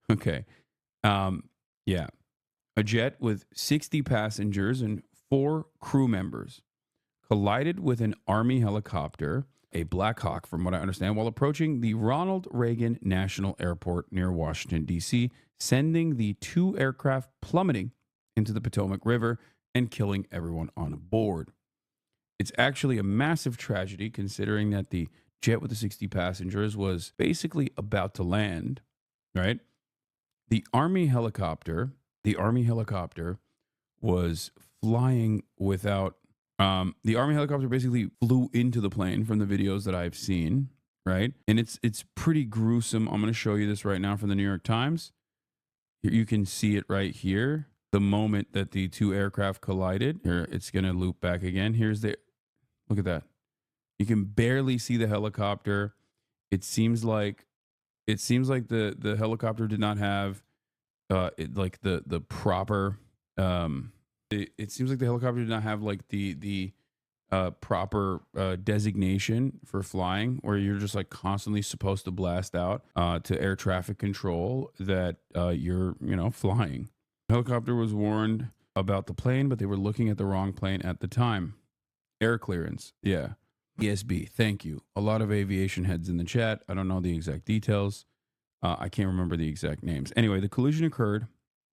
Okay. Yeah. A jet with 60 passengers and 4 crew members collided with an Army helicopter, a Black Hawk, from what I understand, while approaching the Ronald Reagan National Airport near Washington, D.C., sending the 2 aircraft plummeting into the Potomac River and killing everyone on board. It's actually a massive tragedy considering that the jet with the 60 passengers was basically about to land, right? The Army helicopter, the Army helicopter was flying without the Army helicopter basically flew into the plane from the videos that I've seen, right? And it's pretty gruesome. I'm going to show you this right now from the New York Times. You can see it right here. The moment that the 2 aircraft collided. Here, it's going to loop back again. Here's the look at that. You can barely see the helicopter. It seems like the helicopter did not have like the proper it seems like the helicopter did not have like the proper designation for flying, where you're just like constantly supposed to blast out to air traffic control that you're flying. The helicopter was warned about the plane, but they were looking at the wrong plane at the time. Air clearance, yeah. ESB, thank you. A lot of aviation heads in the chat. I don't know the exact details. I can't remember the exact names. Anyway, the collision occurred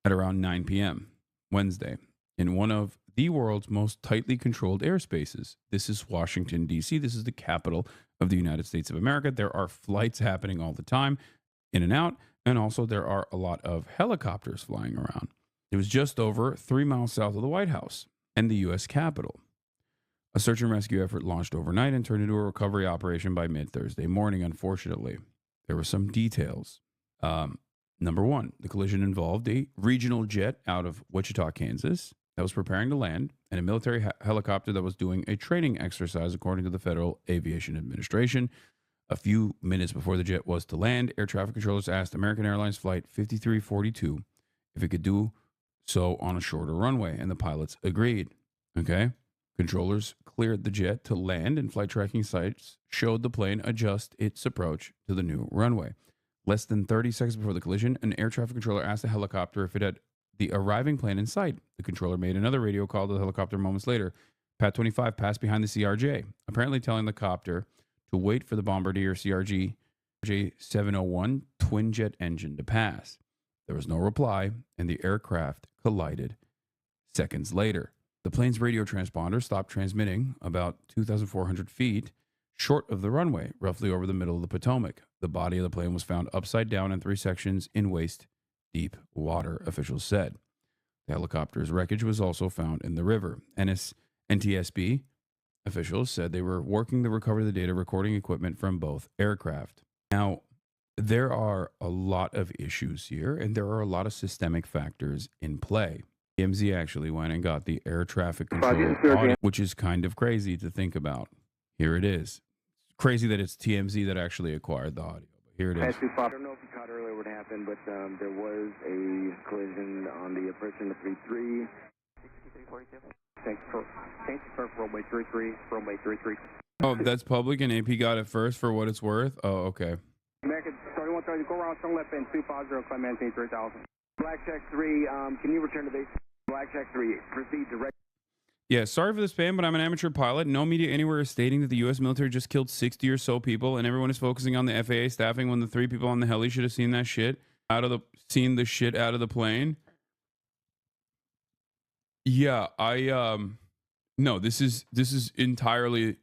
at around 9 p.m. Wednesday in one of the world's most tightly controlled airspaces. This is Washington, D.C. This is the capital of the United States of America. There are flights happening all the time, in and out, and also there are a lot of helicopters flying around. It was just over 3 miles south of the White House and the U.S. Capitol. A search and rescue effort launched overnight and turned into a recovery operation by mid-Thursday morning, unfortunately. There were some details. Number one, the collision involved a regional jet out of Wichita, Kansas, that was preparing to land, and a military helicopter that was doing a training exercise, according to the Federal Aviation Administration. A few minutes before the jet was to land, air traffic controllers asked American Airlines Flight 5342 if it could do so on a shorter runway, and the pilots agreed. Okay? Controllers cleared the jet to land, and flight tracking sites showed the plane adjust its approach to the new runway. Less than 30 seconds before the collision, an air traffic controller asked the helicopter if it had the arriving plane in sight. The controller made another radio call to the helicopter moments later. Pat 25 passed behind the CRJ, apparently telling the copter to wait for the Bombardier CRJ 701 twin jet engine to pass. There was no reply, and the aircraft collided seconds later. The plane's radio transponder stopped transmitting about 2,400 feet short of the runway, roughly over the middle of the Potomac. The body of the plane was found upside down in 3 sections in waist-deep water, officials said. The helicopter's wreckage was also found in the river. NTSB officials said they were working to recover the data recording equipment from both aircraft. Now, there are a lot of issues here, and there are a lot of systemic factors in play. TMZ actually went and got the air traffic control audit, which is kind of crazy to think about. Here it is. Crazy that it's TMZ that actually acquired the audio, but here it is. I don't know if you caught earlier what happened, but there was a collision on the approach in the 33. 6342. Thanks for runway 33, runway 33. Oh, that's public and AP got it first for what it's worth? Oh, okay. American 3130, go around, turn left in 250, climb maintain 3000. Blackjack 3, can you return to base? Blackjack 3, proceed direct. Yeah, sorry for the spam, but I'm an amateur pilot. No media anywhere is stating that the U.S. military just killed 60 or so people, and everyone is focusing on the FAA staffing when the 3 people on the heli should have seen that shit seen the shit out of the plane. Yeah, no, this is entirely.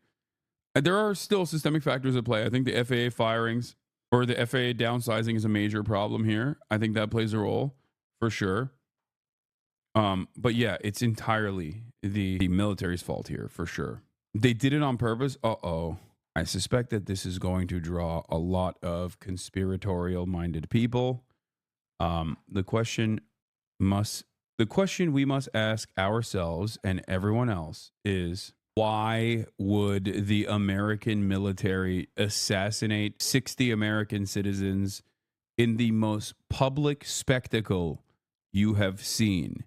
There are still systemic factors at play. I think the FAA firings or the FAA downsizing is a major problem here. I think that plays a role for sure. But yeah, it's entirely the military's fault here for sure. They did it on purpose. I suspect that this is going to draw a lot of conspiratorial minded people. The question we must ask ourselves and everyone else is, why would the American military assassinate 60 American citizens in the most public spectacle you have seen?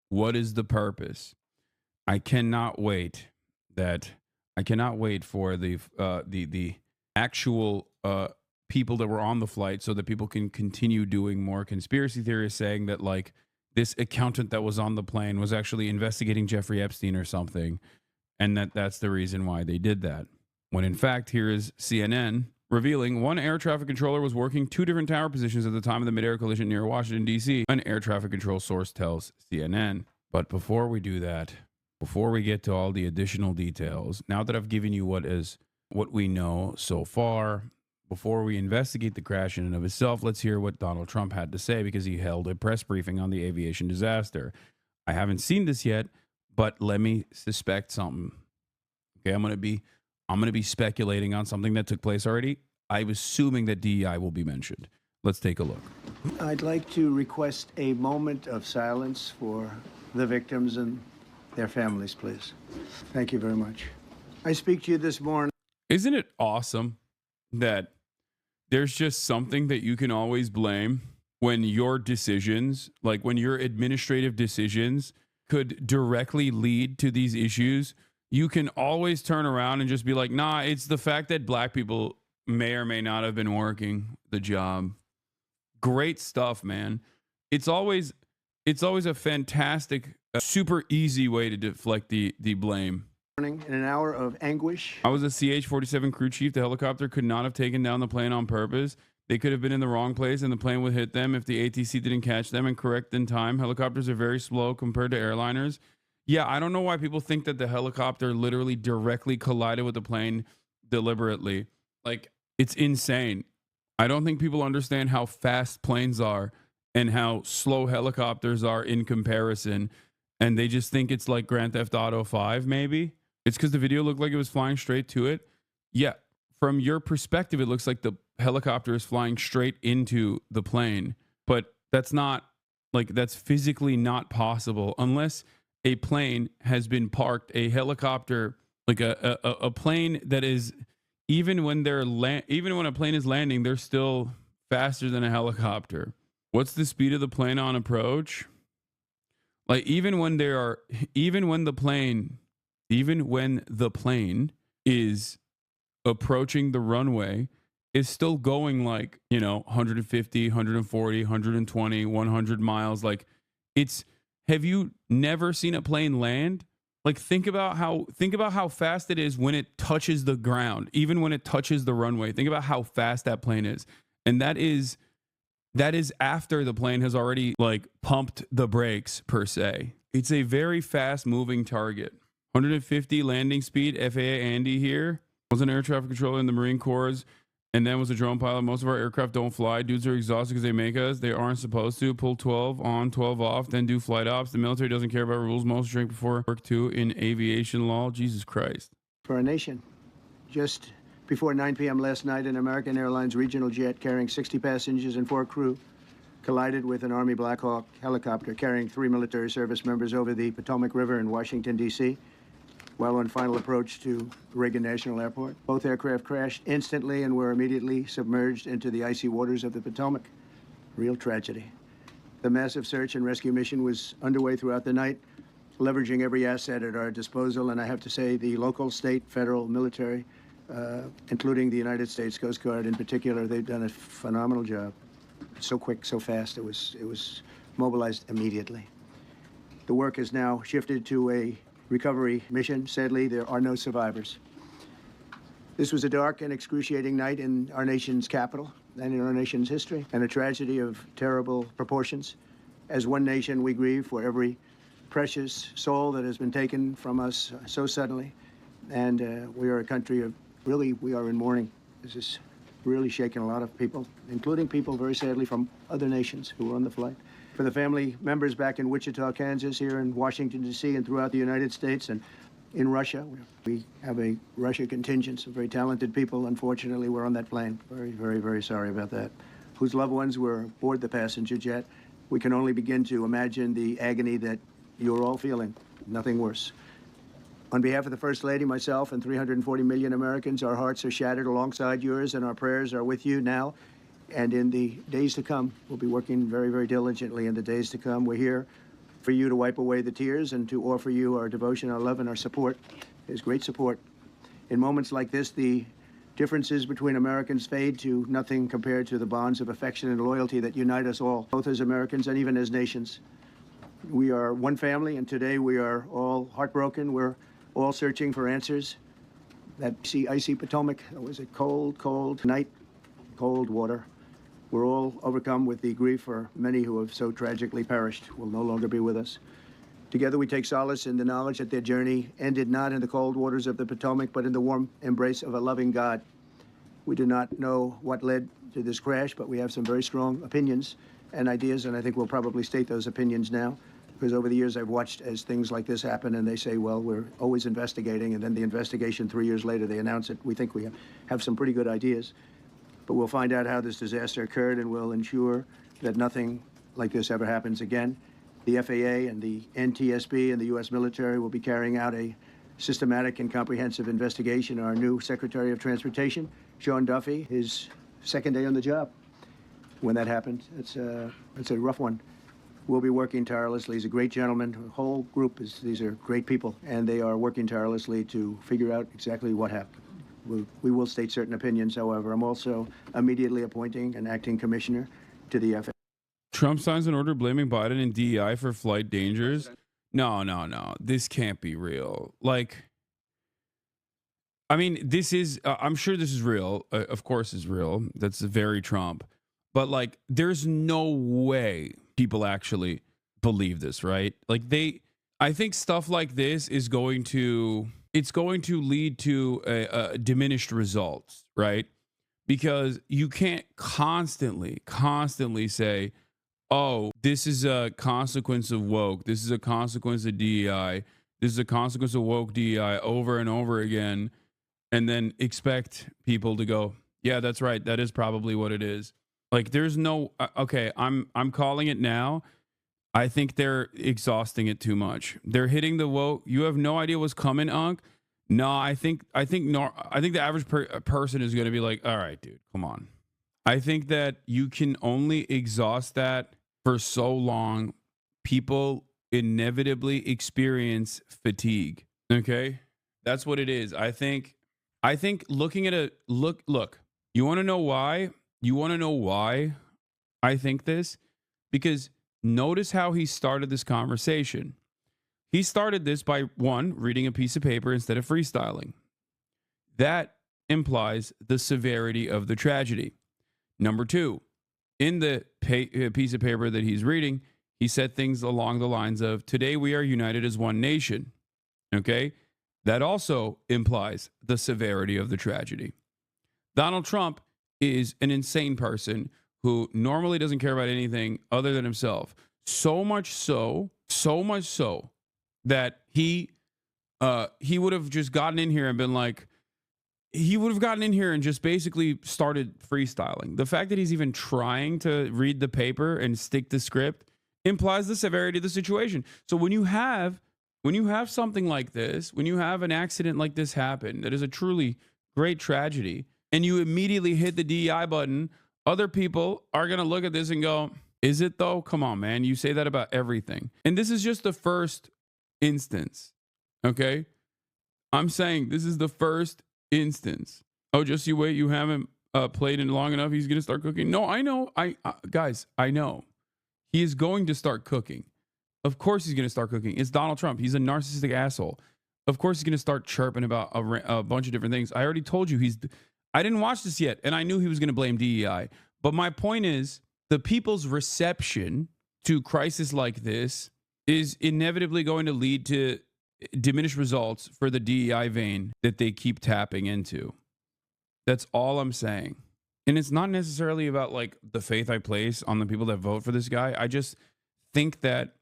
What is the purpose? I cannot wait for the actual people that were on the flight so that people can continue doing more conspiracy theories saying that like this accountant that was on the plane was actually investigating Jeffrey Epstein or something, and that's the reason why they did that. When in fact, here is CNN revealing one air traffic controller was working two different tower positions at the time of the mid-air collision near Washington, D.C., an air traffic control source tells CNN. But before we do that, before we get to all the additional details, now that I've given you what we know so far, before we investigate the crash in and of itself, let's hear what Donald Trump had to say because he held a press briefing on the aviation disaster. I haven't seen this yet, but let me suspect something. Okay, I'm going to be speculating on something that took place already. I'm assuming that DEI will be mentioned. Let's take a look. I'd like to request a moment of silence for the victims and their families, please. Thank you very much. I speak to you this morning. Isn't it awesome that there's just something that you can always blame when your decisions, like when your administrative decisions could directly lead to these issues? You can always turn around and just be like, nah, it's the fact that black people may or may not have been working the job. Great stuff, man. It's always a fantastic, super easy way to deflect the blame. In an hour of anguish. I was a CH-47 crew chief. The helicopter could not have taken down the plane on purpose. They could have been in the wrong place and the plane would hit them if the ATC didn't catch them and correct in time. Helicopters are very slow compared to airliners. Yeah, I don't know why people think that the helicopter literally directly collided with the plane deliberately. Like, it's insane. I don't think people understand how fast planes are and how slow helicopters are in comparison. And they just think it's like Grand Theft Auto 5, maybe. It's because the video looked like it was flying straight to it. Yeah, from your perspective, it looks like the helicopter is flying straight into the plane. But that's physically not possible unless a plane has been parked, a helicopter, like a plane that is, even when a plane is landing, they're still faster than a helicopter. What's the speed of the plane on approach? Like even when the plane is approaching the runway, is still going like, 150, 140, 120, 100 miles. Like have you never seen a plane land? Like think about how fast it is when it touches the ground, even when it touches the runway. Think about how fast that plane is. And that is after the plane has already like pumped the brakes per se. It's a very fast moving target. 150 landing speed, FAA Andy here. Was an air traffic controller in the Marine Corps and then was a drone pilot. Most of our aircraft don't fly. Dudes are exhausted because they make us. They aren't supposed to. Pull 12 on, 12 off, then do flight ops. The military doesn't care about rules. Most drink before work too in aviation law. Jesus Christ. For our nation. Just before 9 p.m. last night, an American Airlines regional jet carrying 60 passengers and 4 crew collided with an Army Black Hawk helicopter carrying 3 military service members over the Potomac River in Washington, D.C., while on final approach to Reagan National Airport. Both aircraft crashed instantly and were immediately submerged into the icy waters of the Potomac. Real tragedy. The massive search and rescue mission was underway throughout the night, leveraging every asset at our disposal, and I have to say the local, state, federal, military, including the United States Coast Guard in particular, they've done a phenomenal job. So quick, so fast, it was mobilized immediately. The work has now shifted to a recovery mission. Sadly, there are no survivors. This was a dark and excruciating night in our nation's capital and in our nation's history, and a tragedy of terrible proportions. As one nation, we grieve for every precious soul that has been taken from us so suddenly. And we are a country of, really, we are in mourning. This is really shaking a lot of people, including people, very sadly, from other nations who were on the flight. For the family members back in Wichita, Kansas, here in Washington, D.C., and throughout the United States, and in Russia. We have a Russia contingent, some very talented people. Unfortunately, were on that plane. Very, very, very sorry about that. Whose loved ones were aboard the passenger jet. We can only begin to imagine the agony that you're all feeling. Nothing worse. On behalf of the First Lady, myself, and 340 million Americans, our hearts are shattered alongside yours, and our prayers are with you now. And in the days to come, we'll be working very, very diligently in the days to come. We're here for you to wipe away the tears and to offer you our devotion, our love, and our support. There's great support. In moments like this, the Differences between Americans fade to nothing compared to the bonds of affection and loyalty that unite us all, both as Americans and even as nations. We are one family, and today we are all heartbroken. We're all searching for answers. That icy Potomac, it was a cold, cold night, cold water. We're all overcome with the grief for many who have so tragically perished, will no longer be with us. Together we take solace in the knowledge that their journey ended not in the cold waters of the Potomac, but in the warm embrace of a loving God. We do not know what led to this crash, but we have some very strong opinions and ideas, and I think we'll probably state those opinions now, because over the years I've watched as things like this happen, and they say, well, we're always investigating, and then the investigation 3 years later, they announce it. We think we have some pretty good ideas, but we'll find out how this disaster occurred, and we'll ensure that nothing like this ever happens again. The FAA and the NTSB and the U.S. military will be carrying out a systematic and comprehensive investigation. Our new Secretary of Transportation, Sean Duffy, his second day on the job when that happened. It's a rough one. We'll be working tirelessly. He's a great gentleman. The whole group these are great people, and they are working tirelessly to figure out exactly what happened. We will state certain opinions, however. I'm also immediately appointing an acting commissioner to the FAA. Trump signs an order blaming Biden and DEI for flight dangers. No. This can't be real. Like, I mean, this is, I'm sure this is real. Of course it's real. That's very Trump. But like, there's no way people actually believe this, right? Like I think stuff like this is it's going to lead to a diminished results, right? Because you can't constantly say, oh, this is a consequence of woke. This is a consequence of DEI. This is a consequence of woke DEI over and over again. And then expect people to go, yeah, that's right. That is probably what it is. Like there's no, okay, I'm calling it now. I think they're exhausting it too much. They're hitting the woke. You have no idea what's coming, Unc. No, I think the average person is going to be like, all right, dude, come on. I think that you can only exhaust that for so long. People inevitably experience fatigue. Okay? That's what it is. I think looking at look, you want to know why? You want to know why I think this? Because notice how he started this conversation. He started this by, one, reading a piece of paper instead of freestyling. That implies the severity of the tragedy. Number two, in the piece of paper that he's reading, he said things along the lines of, today we are united as one nation. Okay? That also implies the severity of the tragedy. Donald Trump is an insane person who normally doesn't care about anything other than himself. So much so that he would have just gotten in here and been like, he would have gotten in here and just basically started freestyling. The fact that he's even trying to read the paper and stick to script implies the severity of the situation. So when you have something like this, when you have an accident like this happen, that is a truly great tragedy, and you immediately hit the DEI button, other people are going to look at this and go, is it though? Come on, man. You say that about everything. And this is just the first instance. Okay? I'm saying this is the first instance. Oh, just you wait. You haven't played in long enough. He's going to start cooking. No, I know. Guys, I know. He is going to start cooking. Of course he's going to start cooking. It's Donald Trump. He's a narcissistic asshole. Of course he's going to start chirping about a bunch of different things. I already told you I didn't watch this yet, and I knew he was going to blame DEI. But my point is, the people's reception to crisis like this is inevitably going to lead to diminished results for the DEI vein that they keep tapping into. That's all I'm saying. And it's not necessarily about like the faith I place on the people that vote for this guy. I just think that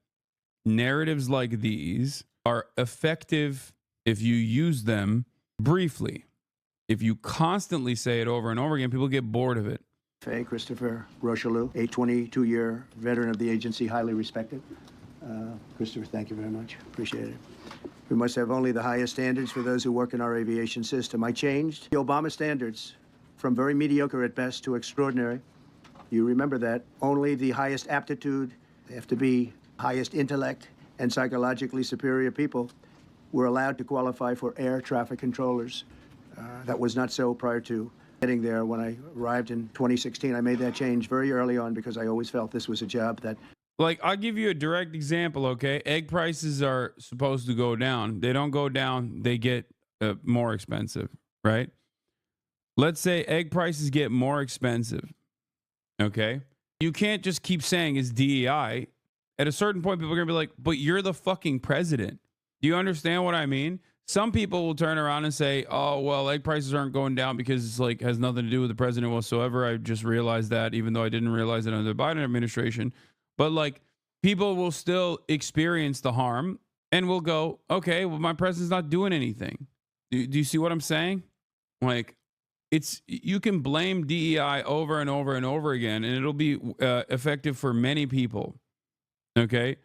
narratives like these are effective if you use them briefly. If you constantly say it over and over again, people get bored of it. Christopher Rocheleau, a 22-year veteran of the agency, highly respected. Christopher, thank you very much. Appreciate it. We must have only the highest standards for those who work in our aviation system. I changed the Obama standards from very mediocre at best to extraordinary. You remember that. Only the highest aptitude, they have to be highest intellect, and psychologically superior people were allowed to qualify for air traffic controllers. That was not so prior to getting there. When I arrived in 2016, I made that change very early on because I always felt this was a job that. Like, I'll give you a direct example, okay? Egg prices are supposed to go down. They don't go down, they get more expensive, right? Let's say egg prices get more expensive, okay? You can't just keep saying it's DEI. At a certain point, people are going to be like, but you're the fucking president. Do you understand what I mean? Some people will turn around and say, oh, well, egg prices aren't going down because it's like has nothing to do with the president whatsoever. I just realized that, even though I didn't realize it under the Biden administration. But like, people will still experience the harm and will go, okay, well, my president's not doing anything. Do you see what I'm saying? Like, you can blame DEI over and over and over again, and it'll be effective for many people. Okay,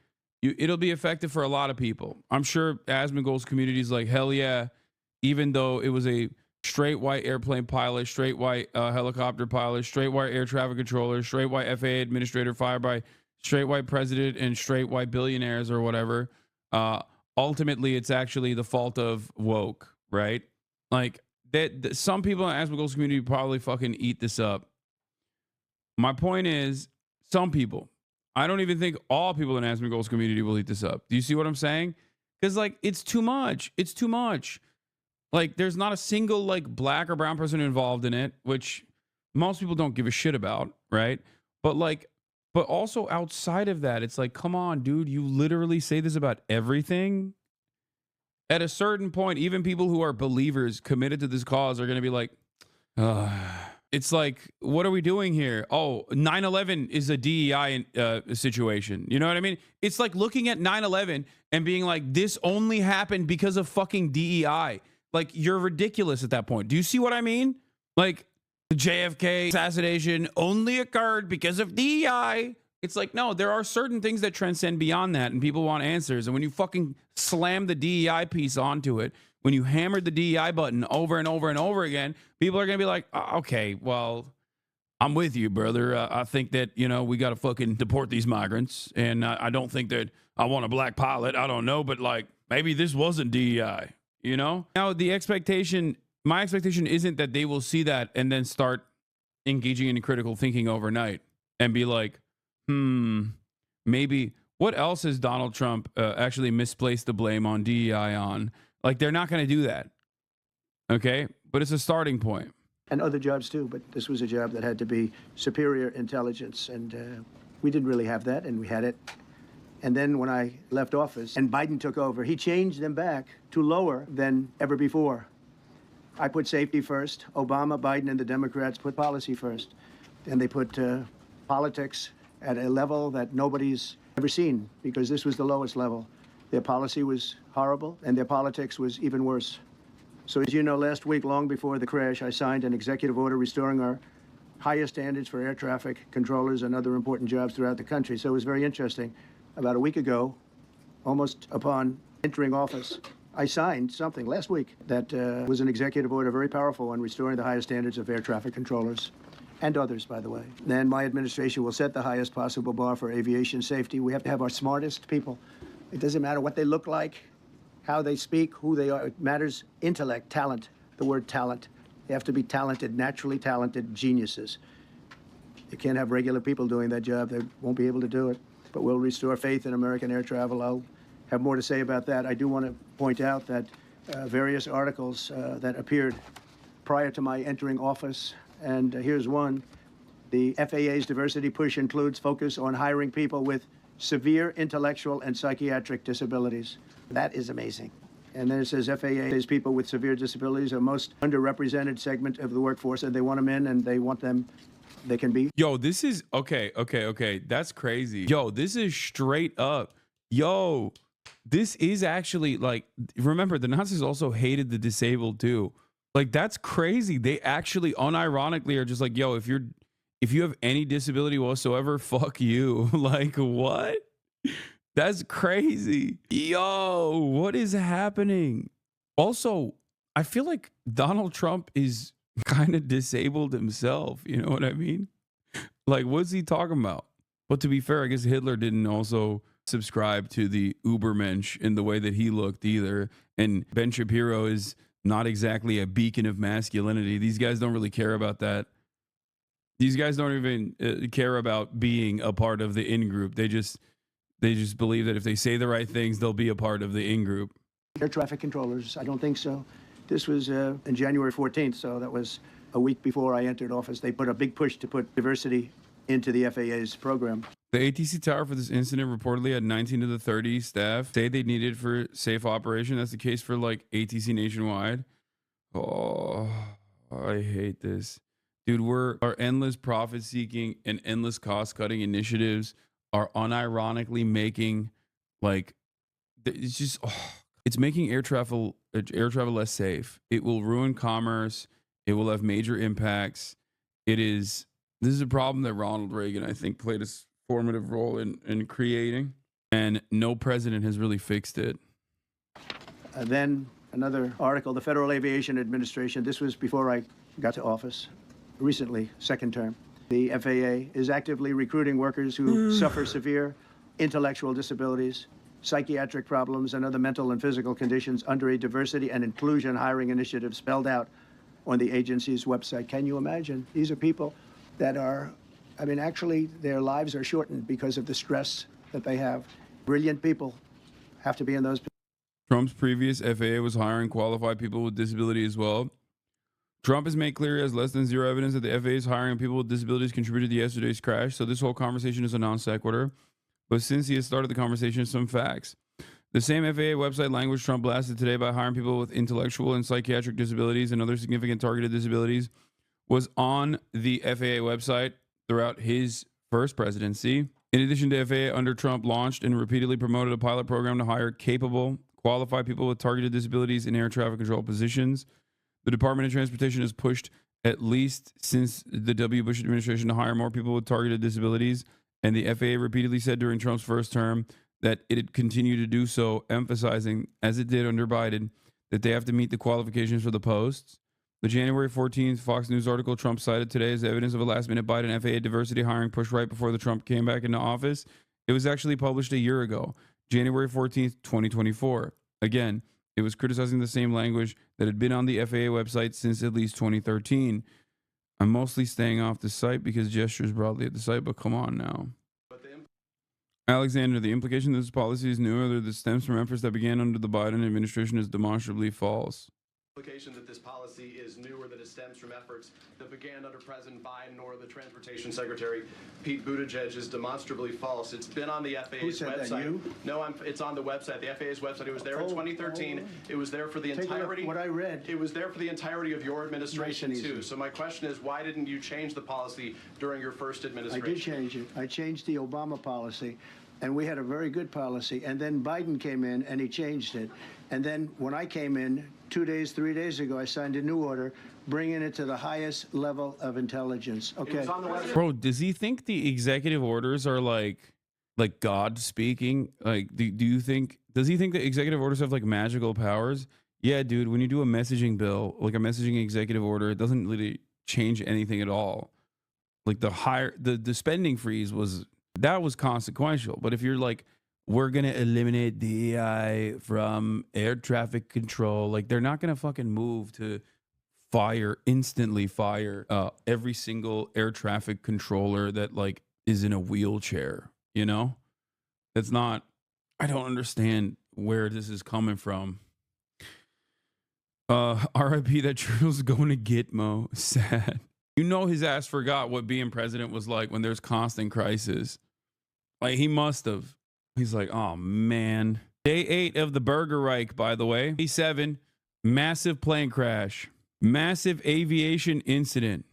it'll be effective for a lot of people. I'm sure Asmongold's community is like, hell yeah, even though it was a straight white airplane pilot, straight white helicopter pilot, straight white air traffic controller, straight white FAA administrator fired by straight white president and straight white billionaires or whatever. Ultimately, it's actually the fault of woke, right? Like, that some people in Asmongold's community probably fucking eat this up. My point is, some people. I don't even think all people in Asmongold's community will eat this up. Do you see what I'm saying? Because, like, it's too much. It's too much. Like, there's not a single, like, black or brown person involved in it, which most people don't give a shit about, right? But also outside of that, it's like, come on, dude, you literally say this about everything. At a certain point, even people who are believers committed to this cause are going to be like, it's like, what are we doing here? Oh, 9/11 is a DEI situation. You know what I mean? It's like looking at 9/11 and being like, this only happened because of fucking DEI. Like, you're ridiculous at that point. Do you see what I mean? Like, the JFK assassination only occurred because of DEI. It's like, no, there are certain things that transcend beyond that, and people want answers. And when you fucking slam the DEI piece onto it, when you hammered the DEI button over and over and over again, people are going to be like, okay, well, I'm with you, brother. I think that, we got to fucking deport these migrants. And I don't think that I want a black pilot. I don't know. But like, maybe this wasn't DEI, Now, my expectation isn't that they will see that and then start engaging in critical thinking overnight and be like, maybe what else has Donald Trump actually misplaced the blame on DEI on? Like, they're not going to do that. Okay. But it's a starting point. And other jobs too, but this was a job that had to be superior intelligence, and we didn't really have that, and we had it. And then when I left office and Biden took over, he changed them back to lower than ever before. I put safety first. Obama, Biden, and the Democrats put policy first. And they put politics at a level that nobody's ever seen, because this was the lowest level. Their policy was horrible, and their politics was even worse. So as you know, last week, long before the crash, I signed an executive order restoring our highest standards for air traffic controllers and other important jobs throughout the country. So it was very interesting. About a week ago, almost upon entering office, I signed something last week that was an executive order, very powerful, on restoring the highest standards of air traffic controllers, and others, by the way. Then my administration will set the highest possible bar for aviation safety. We have to have our smartest people. It doesn't matter what they look like, how they speak, who they are. It matters intellect, talent, the word talent. They have to be talented, naturally talented geniuses. You can't have regular people doing that job. They won't be able to do it. But we'll restore faith in American air travel. I'll have more to say about that. I do want to point out that various articles that appeared prior to my entering office, and here's one. The FAA's diversity push includes focus on hiring people with severe intellectual and psychiatric disabilities. That is amazing. And then it says FAA's people with severe disabilities are most underrepresented segment of the workforce, and they want them in, and they want them, they can be. Yo, this is, okay. That's crazy. Yo, this is straight up. Yo, this is actually, like, remember, the Nazis also hated the disabled too. Like, that's crazy. They actually unironically are just like, yo, if you have any disability whatsoever, fuck you. Like, what? That's crazy. Yo, what is happening? Also, I feel like Donald Trump is kind of disabled himself. You know what I mean? Like, what's he talking about? But to be fair, I guess Hitler didn't also subscribe to the Ubermensch in the way that he looked either. And Ben Shapiro is not exactly a beacon of masculinity. These guys don't really care about that. These guys don't even care about being a part of the in group. They just believe that if they say the right things, they'll be a part of the in group. Air traffic controllers, I don't think so. This was in January 14th, so that was a week before I entered office. They put a big push to put diversity into the FAA's program. The ATC tower for this incident reportedly had 19 to the 30 staff say they needed for safe operation. That's the case for like ATC nationwide. Oh, I hate this. Dude, our endless profit seeking and endless cost cutting initiatives are unironically making like it's just it's making air travel less safe. It will ruin commerce. It will have major impacts. This is a problem that Ronald Reagan, I think, played a formative role in creating, and no president has really fixed it. Then another article, the Federal Aviation Administration, this was before I got to office, recently, second term. The FAA is actively recruiting workers who suffer severe intellectual disabilities, psychiatric problems, and other mental and physical conditions under a diversity and inclusion hiring initiative spelled out on the agency's website. Can you imagine? These are people that are, I mean, actually, their lives are shortened because of the stress that they have. Brilliant people have to be in those. Trump's previous FAA was hiring qualified people with disability as well. Trump has made clear he has less than zero evidence that the FAA is hiring people with disabilities contributed to yesterday's crash. So this whole conversation is a non sequitur. But since he has started the conversation, some facts. The same FAA website language Trump blasted today by hiring people with intellectual and psychiatric disabilities and other significant targeted disabilities was on the FAA website throughout his first presidency. In addition to FAA, under Trump, launched and repeatedly promoted a pilot program to hire capable, qualified people with targeted disabilities in air traffic control positions. The Department of Transportation has pushed, at least since the W. Bush administration, to hire more people with targeted disabilities. And the FAA repeatedly said during Trump's first term that it'd continue to do so, emphasizing, as it did under Biden, that they have to meet the qualifications for the posts. The January 14th Fox News article Trump cited today as evidence of a last-minute Biden FAA diversity hiring push right before the Trump came back into office. It was actually published a year ago, January 14th, 2024. Again, it was criticizing the same language that had been on the FAA website since at least 2013. I'm mostly staying off the site because gestures broadly at the site, but come on now. Alexander, the implication that this policy is new or that it stems from efforts that began under the Biden administration is demonstrably false. Implication that this policy is new or that it stems from efforts that began under President Biden or the Transportation Secretary Pete Buttigieg is demonstrably false. It's been on the FAA's website. That, you? No, it's on the website, the FAA's website. It was there in 2013. It was there for the entirety. What I read. It was there for the entirety of your administration too. So my question is, why didn't you change the policy during your first administration? I did change it. I changed the Obama policy. And we had a very good policy. And then Biden came in and he changed it. And then when I came in 3 days ago, I signed a new order bringing it to the highest level of intelligence. Okay. Bro, does he think the executive orders are like God speaking? Like, does he think the executive orders have like magical powers? Yeah, dude, when you do a messaging bill, like a messaging executive order, it doesn't really change anything at all. Like the spending freeze was consequential. But if you're like, we're going to eliminate DEI from air traffic control, like they're not going to fucking move to instantly fire every single air traffic controller that like is in a wheelchair, you know? I don't understand where this is coming from. RIP, that Trudeau's going to Gitmo. Sad. You know his ass forgot what being president was like when there's constant crisis. Like, he must have. He's like, oh, man. Day 8 of the Burger Reich, by the way. Day 7, massive plane crash. Massive aviation incident.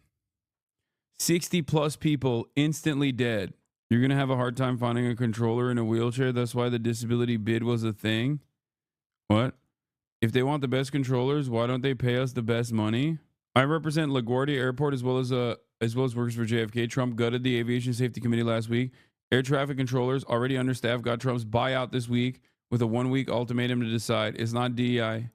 60-plus people instantly dead. You're going to have a hard time finding a controller in a wheelchair. That's why the disability bid was a thing. What? If they want the best controllers, why don't they pay us the best money? I represent LaGuardia Airport as well as workers for JFK. Trump gutted the Aviation Safety Committee last week. Air traffic controllers, already understaffed, got Trump's buyout this week with a 1-week ultimatum to decide. It's not DEI.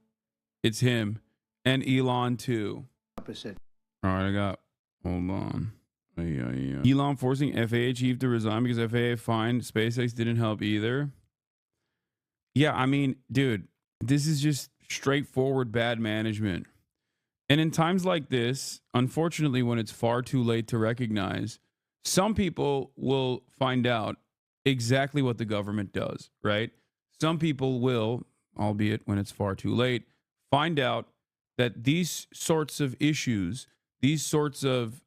It's him. And Elon, too. Opposite. All right, hold on. Elon forcing FAA chief to resign because FAA fined SpaceX didn't help either. Yeah, I mean, dude, this is just straightforward bad management. And in times like this, unfortunately, when it's far too late to recognize, some people will find out exactly what the government does, right? Some people will, albeit when it's far too late, find out that these sorts of issues, these sorts of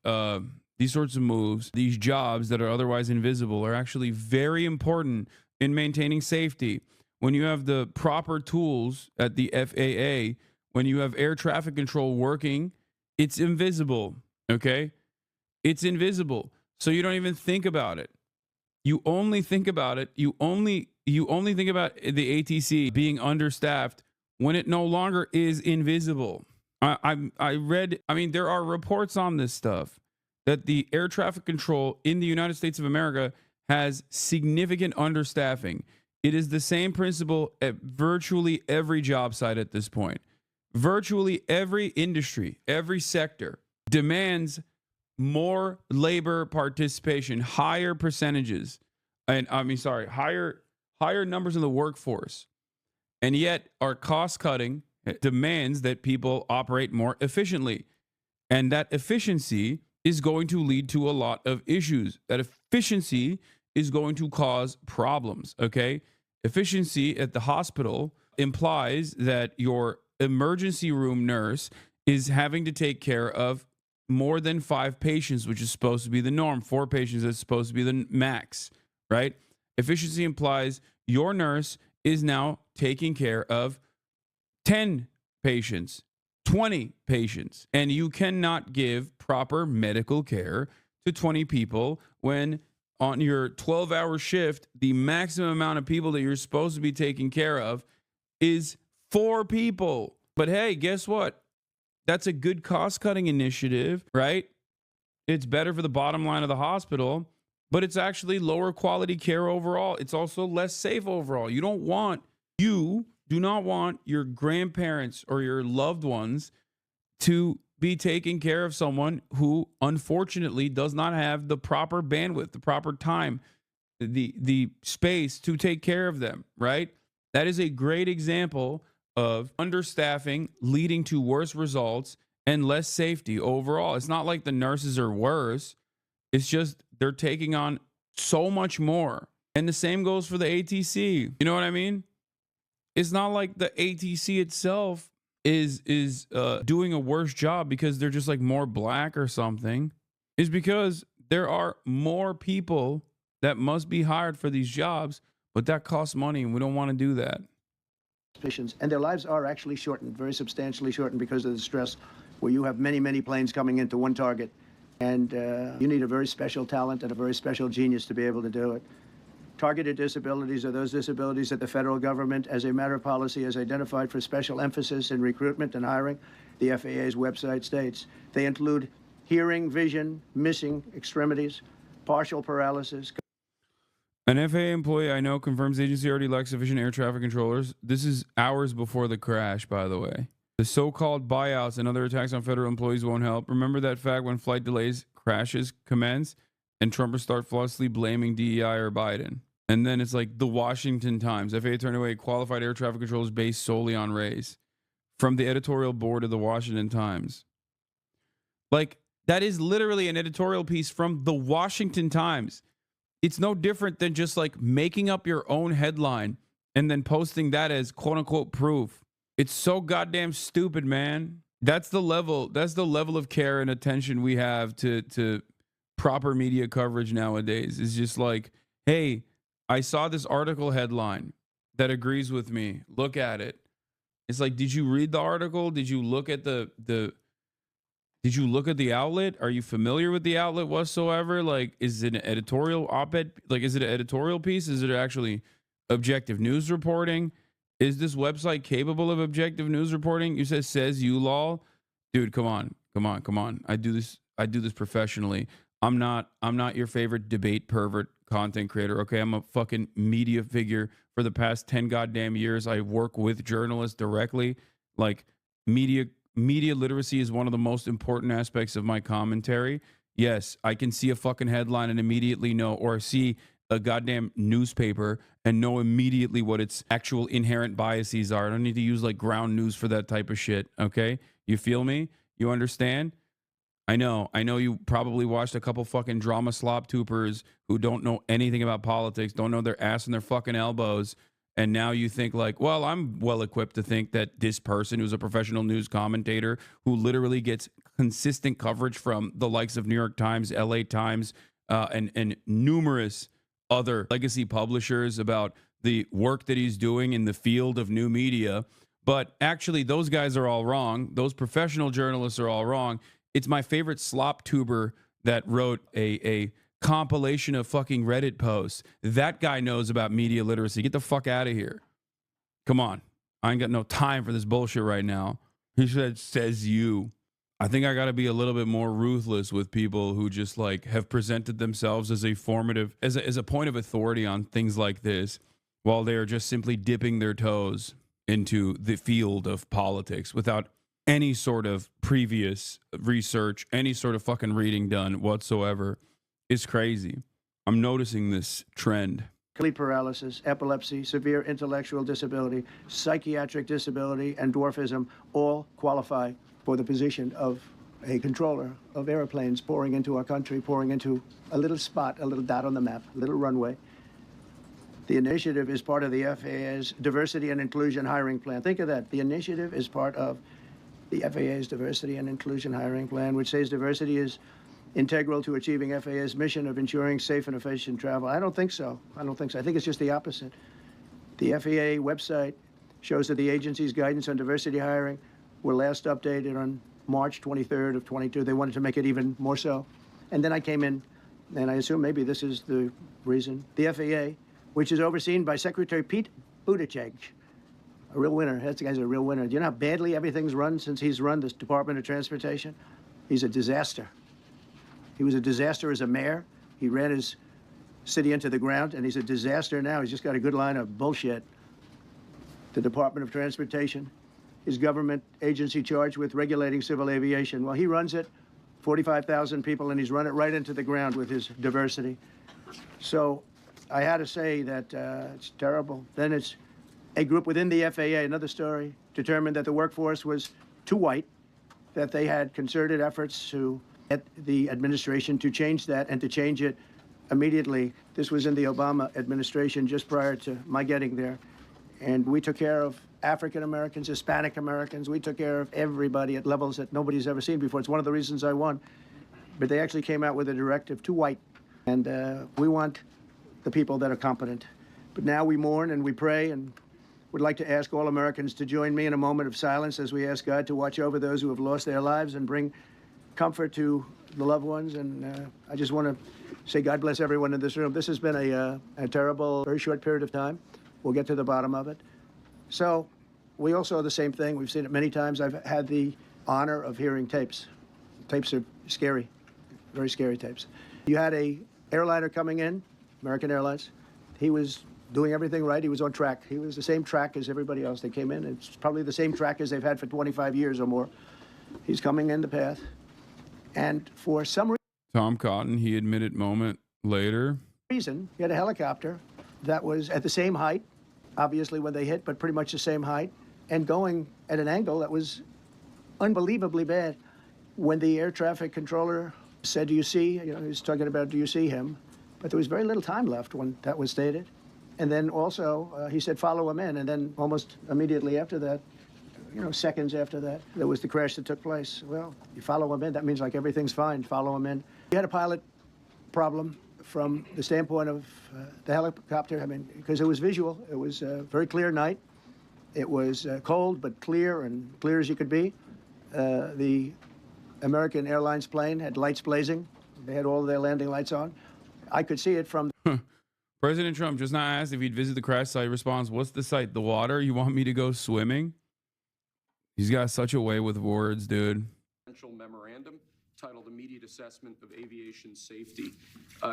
moves, these jobs that are otherwise invisible are actually very important in maintaining safety. When you have the proper tools at the FAA, when you have air traffic control working, it's invisible, okay? It's invisible. So you don't even think about it. You only think about it. You only think about the ATC being understaffed when it no longer is invisible. I read, I mean, there are reports on this stuff that the air traffic control in the United States of America has significant understaffing. It is the same principle at virtually every job site at this point. Virtually every industry, every sector demands more labor participation, higher percentages, and higher numbers in the workforce. And yet our cost cutting demands that people operate more efficiently. And that efficiency is going to lead to a lot of issues. That efficiency is going to cause problems, okay? Efficiency at the hospital implies that your emergency room nurse is having to take care of more than 5 patients, which is supposed to be the norm. 4 patients is supposed to be the max, right? Efficiency implies your nurse is now taking care of 10 patients, 20 patients, and you cannot give proper medical care to 20 people when on your 12-hour shift, the maximum amount of people that you're supposed to be taking care of is 4 people. But hey, guess what? That's a good cost-cutting initiative, right? It's better for the bottom line of the hospital, but it's actually lower quality care overall. It's also less safe overall. You do not want your grandparents or your loved ones to be taking care of someone who unfortunately does not have the proper bandwidth, the proper time, the space to take care of them, right? That is a great example of understaffing leading to worse results and less safety overall. It's not like the nurses are worse. It's just they're taking on so much more. And the same goes for the ATC. You know what I mean? It's not like the ATC itself is doing a worse job because they're just like more black or something. It's because there are more people that must be hired for these jobs, but that costs money and we don't want to do that. And their lives are actually shortened, very substantially shortened because of the stress where you have many, many planes coming into one target. And you need a very special talent and a very special genius to be able to do it. Targeted disabilities are those disabilities that the federal government, as a matter of policy, has identified for special emphasis in recruitment and hiring. The FAA's website states they include hearing, vision, missing extremities, partial paralysis. An FAA employee I know confirms the agency already lacks sufficient air traffic controllers. This is hours before the crash, by the way. The so-called buyouts and other attacks on federal employees won't help. Remember that fact when flight delays, crashes commence, and Trumpers start falsely blaming DEI or Biden. And then it's like the Washington Times. FAA turned away qualified air traffic controllers based solely on race. From the editorial board of the Washington Times. Like, that is literally an editorial piece from the Washington Times. It's no different than just like making up your own headline and then posting that as quote unquote proof. It's so goddamn stupid, man. That's the level of care and attention we have to proper media coverage nowadays. It's just like, hey, I saw this article headline that agrees with me. Look at it. It's like, did you read the article? Did you look at did you look at the outlet? Are you familiar with the outlet whatsoever? Like, is it an editorial op-ed? Like, is it an editorial piece? Is it actually objective news reporting? Is this website capable of objective news reporting? You says you lol. Dude, come on. I do this professionally. I'm not your favorite debate pervert content creator. Okay, I'm a fucking media figure for the past 10 goddamn years. I work with journalists directly. Like, media literacy is one of the most important aspects of my commentary. Yes, I can see a fucking headline and immediately know, or see a goddamn newspaper and know immediately what its actual inherent biases are. I don't need to use like ground news for that type of shit. Okay. You feel me? You understand? I know you probably watched a couple fucking drama slop tubers who don't know anything about politics, don't know their ass and their fucking elbows. And now you think like, well, I'm well equipped to think that this person who's a professional news commentator who literally gets consistent coverage from the likes of New York Times, LA Times, and numerous other legacy publishers about the work that he's doing in the field of new media. But actually, those guys are all wrong. Those professional journalists are all wrong. It's my favorite slop tuber that wrote a compilation of fucking Reddit posts. That guy knows about media literacy. Get the fuck out of here. Come on. I ain't got no time for this bullshit right now. He said, says you. I think I got to be a little bit more ruthless with people who just like have presented themselves as a formative, as a point of authority on things like this, while they are just simply dipping their toes into the field of politics without any sort of previous research, any sort of fucking reading done whatsoever. Is crazy. I'm noticing this trend. Sleep paralysis, epilepsy, severe intellectual disability, psychiatric disability, and dwarfism all qualify for the position of a controller of airplanes pouring into our country, pouring into a little spot, a little dot on the map, a little runway. The initiative is part of the FAA's diversity and inclusion hiring plan. Think of that. The initiative is part of the FAA's diversity and inclusion hiring plan, which says diversity is integral to achieving FAA's mission of ensuring safe and efficient travel. I don't think so. I think it's just the opposite. The FAA website shows that the agency's guidance on diversity hiring were last updated on March 23rd of 22. They wanted to make it even more so. And then I came in, and I assume maybe this is the reason. The FAA, which is overseen by Secretary Pete Buttigieg, a real winner. That guy's a real winner. Do you know how badly everything's run since he's run this Department of Transportation? He's a disaster. He was a disaster as a mayor. He ran his city into the ground, and he's a disaster now. He's just got a good line of bullshit. The Department of Transportation is government agency charged with regulating civil aviation. Well, he runs it, 45,000 people, and he's run it right into the ground with his diversity. So I had to say that it's terrible. Then it's a group within the FAA, another story, determined that the workforce was too white, that they had concerted efforts to get the administration to change that and to change it immediately. This was in the Obama administration just prior to my getting there. And we took care of African Americans, Hispanic Americans. We took care of everybody at levels that nobody's ever seen before. It's one of the reasons I won. But they actually came out with a directive, too white. And we want the people that are competent. But now we mourn and we pray and would like to ask all Americans to join me in a moment of silence as we ask God to watch over those who have lost their lives and bring comfort to the loved ones. And I just want to say God bless everyone in this room. This has been a terrible, very short period of time. We'll get to the bottom of it. So we all saw the same thing. We've seen it many times. I've had the honor of hearing tapes. Tapes are scary, very scary tapes. You had a airliner coming in, American Airlines. He was doing everything right. He was on track. He was the same track as everybody else. They came in. It's probably the same track as they've had for 25 years or more. He's coming in the path. And for some Tom Cotton, he admitted moment later. reason, he had a helicopter that was at the same height, obviously when they hit, but pretty much the same height, and going at an angle that was unbelievably bad. When the air traffic controller said, do you see, he was talking about, do you see him? But there was very little time left when that was stated. And then also, he said, follow him in. And then almost immediately after that, seconds after that, there was the crash that took place. Well, you follow him in, that means like everything's fine, follow him in. We had a pilot problem from the standpoint of the helicopter, because it was visual. It was a very clear night. It was cold, but clear, and clear as you could be. The American Airlines plane had lights blazing. They had all of their landing lights on. I could see it from... President Trump just not asked if he'd visit the crash site. Response, what's the site? The water? You want me to go swimming? He's got such a way with words, dude. Memorandum titled Immediate Assessment of Aviation Safety.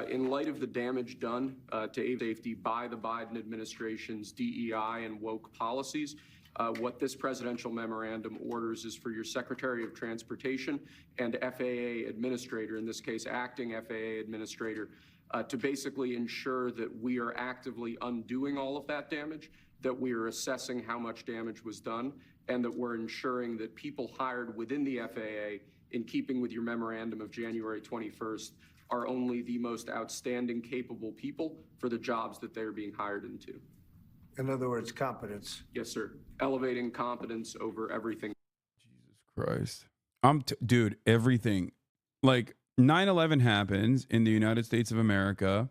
In light of the damage done to aviation safety by the Biden administration's DEI and woke policies, what this presidential memorandum orders is for your Secretary of Transportation and FAA Administrator, in this case acting FAA Administrator, to basically ensure that we are actively undoing all of that damage, that we are assessing how much damage was done, and that we're ensuring that people hired within the FAA, in keeping with your memorandum of January 21st, are only the most outstanding, capable people for the jobs that they're being hired into. In other words, competence. Yes, sir. Elevating competence over everything. Christ. Dude, everything. Like 9/11 happens in the United States of America,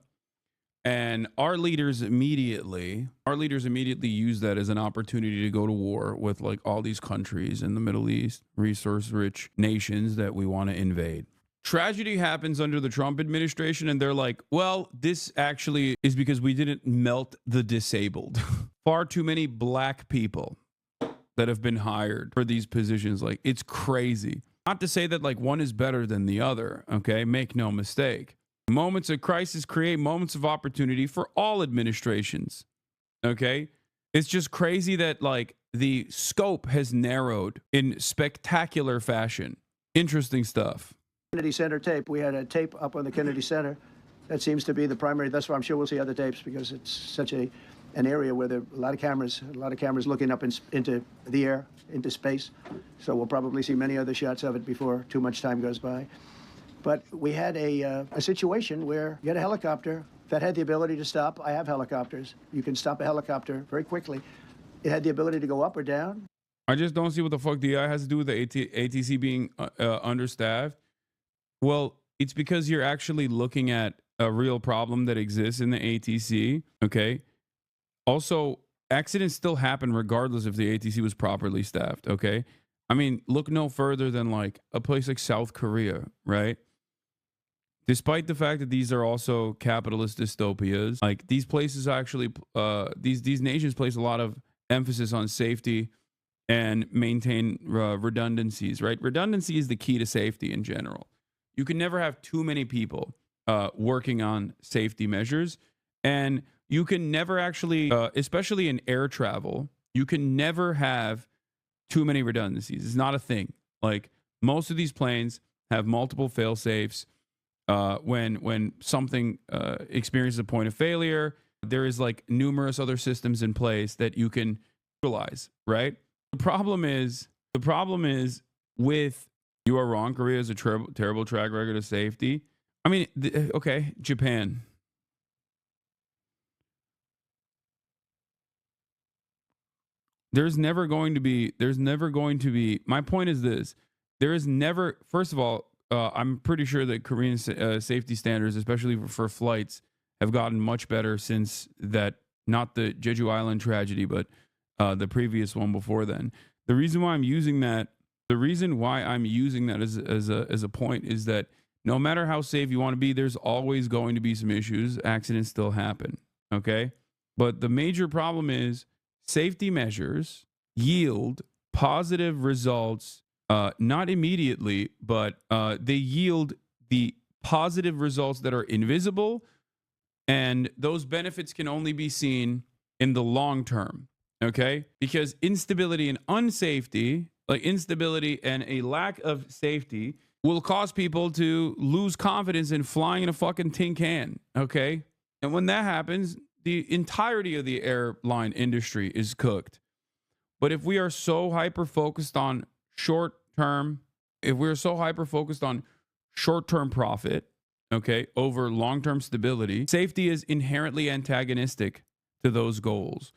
and our leaders immediately use that as an opportunity to go to war with like all these countries in the Middle East, resource-rich nations that we want to invade. Tragedy happens under the Trump administration, and they're like, well, this actually is because we didn't melt the disabled. Far too many black people that have been hired for these positions. Like, it's crazy. Not to say that like one is better than the other, okay? Make no mistake. Moments of crisis create moments of opportunity for all administrations, okay? It's just crazy that like the scope has narrowed in spectacular fashion. Interesting stuff. Kennedy Center tape. We had a tape up on the Kennedy Center. That seems to be the primary. That's why I'm sure we'll see other tapes, because it's such an area where there are a lot of cameras looking up into the air, into space. So we'll probably see many other shots of it before too much time goes by. But we had a situation where you had a helicopter that had the ability to stop. I have helicopters. You can stop a helicopter very quickly. It had the ability to go up or down. I just don't see what the fuck DI has to do with the ATC being understaffed. Well, it's because you're actually looking at a real problem that exists in the ATC, okay? Also, accidents still happen regardless if the ATC was properly staffed, okay? I mean, look no further than like a place like South Korea, right? Despite the fact that these are also capitalist dystopias, like these places actually, these nations place a lot of emphasis on safety and maintain redundancies, right? Redundancy is the key to safety in general. You can never have too many people working on safety measures, and you can never actually, especially in air travel, you can never have too many redundancies. It's not a thing. Like most of these planes have multiple fail safes. When something experiences a point of failure, there is like numerous other systems in place that you can utilize, right? The problem is with, you are wrong, Korea has a terrible track record of safety. I mean, okay, Japan. There's never going to be, my point is this. There is never, first of all, I'm pretty sure that Korean safety standards, especially for flights, have gotten much better since that, not the Jeju Island tragedy, but the previous one before then. The reason why I'm using that as a point is that no matter how safe you want to be, there's always going to be some issues. Accidents still happen, okay? But the major problem is safety measures yield positive results, not immediately, but they yield the positive results that are invisible, and those benefits can only be seen in the long term, okay? Because instability and unsafety, like instability and a lack of safety, will cause people to lose confidence in flying in a fucking tin can, okay? And when that happens, the entirety of the airline industry is cooked. But if we are so hyper-focused on short-term profit, okay, over long-term stability, safety is inherently antagonistic to those goals.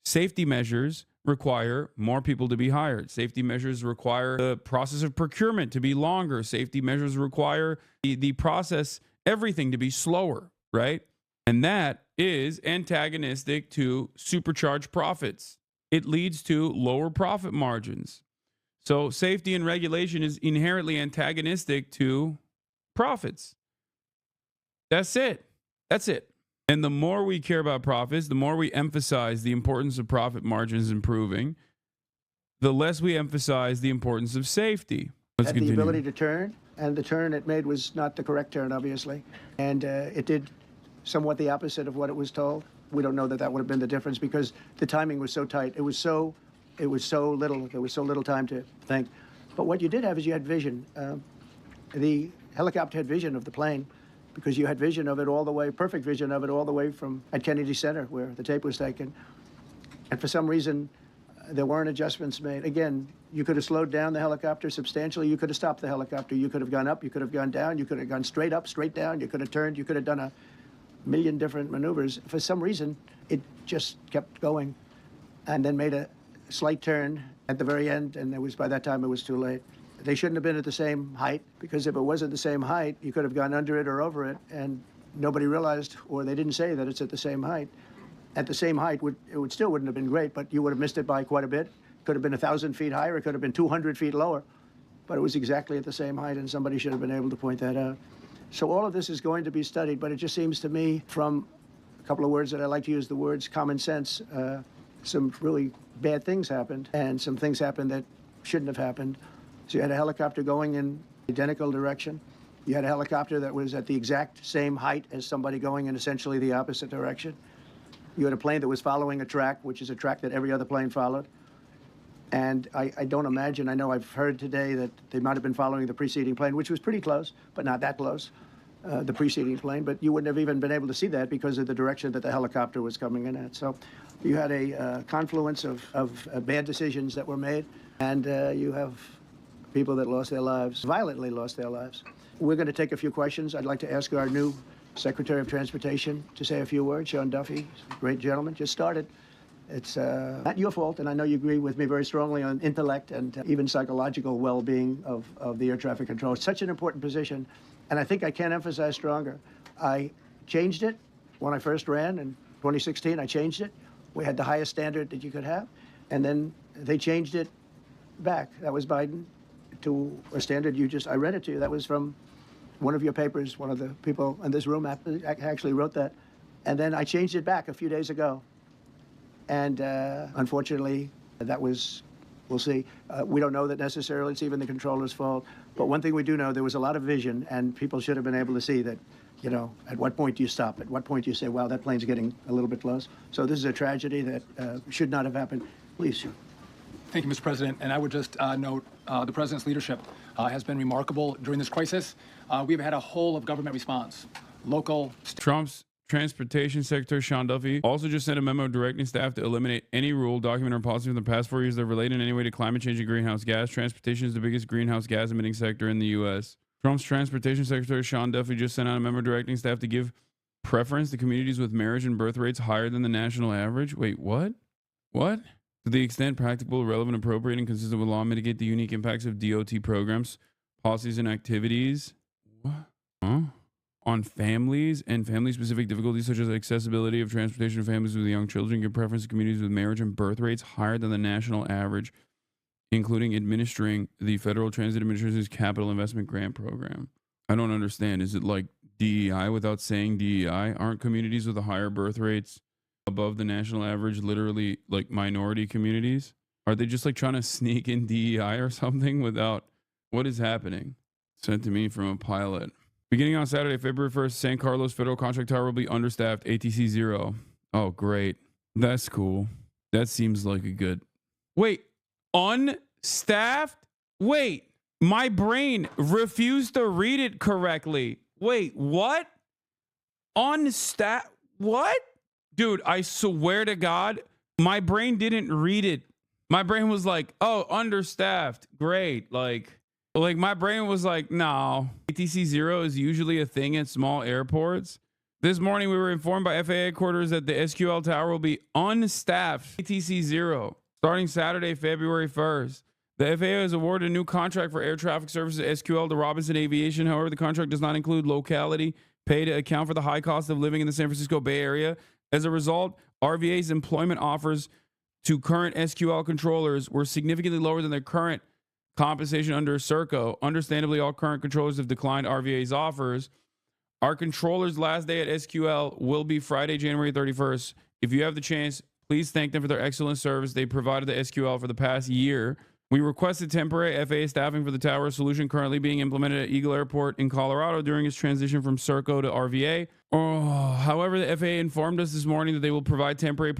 Safety measures require more people to be hired. Safety measures require the process of procurement to be longer. Safety measures require the process, everything to be slower, right? And that is antagonistic to supercharged profits. It leads to lower profit margins. So safety and regulation is inherently antagonistic to profits. That's it. And the more we care about profits, the more we emphasize the importance of profit margins improving, the less we emphasize the importance of safety. Let's continue. The ability to turn, and the turn it made was not the correct turn, obviously. And it did somewhat the opposite of what it was told. We don't know that would have been the difference because the timing was so tight. It was so little. There was so little time to think. But what you did have is you had vision. The helicopter had vision of the plane because you had vision of it all the way, perfect vision of it all the way from at Kennedy Center where the tape was taken. And for some reason, there weren't adjustments made. Again, you could have slowed down the helicopter substantially. You could have stopped the helicopter. You could have gone up. You could have gone down. You could have gone straight up, straight down. You could have turned. You could have done a million different maneuvers. For some reason, it just kept going and then made a slight turn at the very end. And by that time, it was too late. They shouldn't have been at the same height, because if it was at the same height, you could have gone under it or over it. And nobody realized, or they didn't say that it's at the same height. At the same height, it still wouldn't have been great, but you would have missed it by quite a bit. Could have been 1,000 feet higher. It could have been 200 feet lower. But it was exactly at the same height, and somebody should have been able to point that out. So all of this is going to be studied, but it just seems to me, from a couple of words that I like to use, the words common sense, some really bad things happened, and some things happened that shouldn't have happened. So you had a helicopter going in identical direction. You had a helicopter that was at the exact same height as somebody going in essentially the opposite direction. You had a plane that was following a track, which is a track that every other plane followed. And I don't imagine, I know I've heard today that they might have been following the preceding plane, which was pretty close, but not that close, the preceding plane. But you wouldn't have even been able to see that because of the direction that the helicopter was coming in at. So you had a confluence of bad decisions that were made, and you have people that lost their lives, violently lost their lives. We're going to take a few questions. I'd like to ask our new Secretary of Transportation to say a few words. Sean Duffy, great gentleman, just started. It's not your fault, and I know you agree with me very strongly on intellect and even psychological well-being of the air traffic control. It's such an important position, and I think I can't emphasize stronger. I changed it when I first ran in 2016. I changed it. We had the highest standard that you could have, and then they changed it back. That was Biden, to a standard I read it to you. That was from one of your papers. One of the people in this room actually wrote that. And then I changed it back a few days ago. And unfortunately, that was, we'll see. We don't know that necessarily it's even the controller's fault. But one thing we do know, there was a lot of vision, and people should have been able to see that, you know, at what point do you stop? At what point do you say, wow, that plane's getting a little bit close? So this is a tragedy that should not have happened. Please, Sean. Thank you, Mr. President. And I would just note the President's leadership has been remarkable during this crisis. We've had a whole of government response, local. Trump's Transportation Secretary Sean Duffy also just sent a memo directing staff to eliminate any rule, document, or policy from the past 4 years that relate in any way to climate change and greenhouse gas. Transportation is the biggest greenhouse gas emitting sector in the U.S. Trump's Transportation Secretary Sean Duffy just sent out a memo directing staff to give preference to communities with marriage and birth rates higher than the national average. Wait, what? What? To the extent practicable, relevant, appropriate, and consistent with law, mitigate the unique impacts of DOT programs, policies, and activities. What? Huh? On families and family-specific difficulties such as accessibility of transportation to families with young children, give preference to communities with marriage and birth rates higher than the national average, including administering the Federal Transit Administration's Capital Investment Grant Program. I don't understand. Is it like DEI without saying DEI? Aren't communities with the higher birth rates above the national average literally like minority communities? Are they just like trying to sneak in DEI or something without... What is happening? Sent to me from a pilot. Beginning on Saturday, February 1st, San Carlos Federal Contract Tower will be understaffed, ATC 0. Oh, great. That's cool. That seems like a good... Wait, unstaffed? Wait, my brain refused to read it correctly. Wait, what? Unstaffed? What? Dude, I swear to God, my brain didn't read it. My brain was like, oh, understaffed. Great. Like my brain was like, no. ATC 0 is usually a thing at small airports. This morning, we were informed by FAA headquarters that the SQL tower will be unstaffed. ATC 0 starting Saturday, February 1st. The FAA has awarded a new contract for air traffic services SQL to Robinson Aviation. However, the contract does not include locality pay to account for the high cost of living in the San Francisco Bay Area. As a result, RVA's employment offers to current SQL controllers were significantly lower than their current compensation under Serco. Understandably, all current controllers have declined RVA's offers. Our controllers' last day at SQL will be Friday, January 31st. If you have the chance, please thank them for their excellent service they provided to SQL for the past year. We requested temporary FAA staffing for the tower solution currently being implemented at Eagle Airport in Colorado during its transition from Serco to RVA. However, the FAA informed us this morning that they will not provide temporary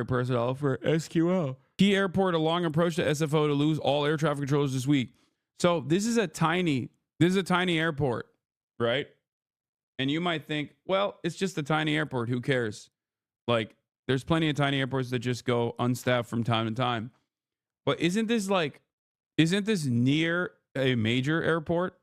personnel for SQL. Key Airport, a long approach to SFO to lose all air traffic controllers this week. So this is a tiny This is a tiny airport, right? And you might think, well, it's just a tiny airport. Who cares? Like, there's plenty of tiny airports that just go unstaffed from time to time. But isn't this near a major airport?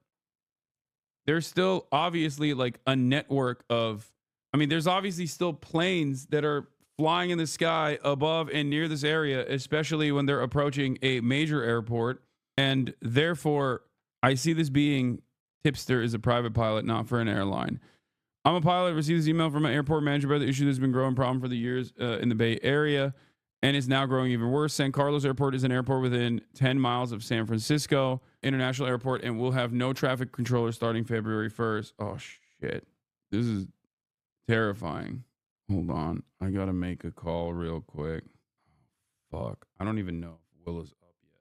There's still obviously like a network of, I mean, there's obviously still planes that are flying in the sky above and near this area, especially when they're approaching a major airport. And therefore, I see this being Tipster is a private pilot, not for an airline. I'm a pilot. Received this email from my airport manager about the issue that's been growing problem for the years in the Bay Area, and is now growing even worse. San Carlos Airport is an airport within 10 miles of San Francisco International Airport, and will have no traffic controllers starting February 1st. Oh, shit. This is terrifying. Hold on. I got to make a call real quick. Fuck. I don't even know if Will is up yet.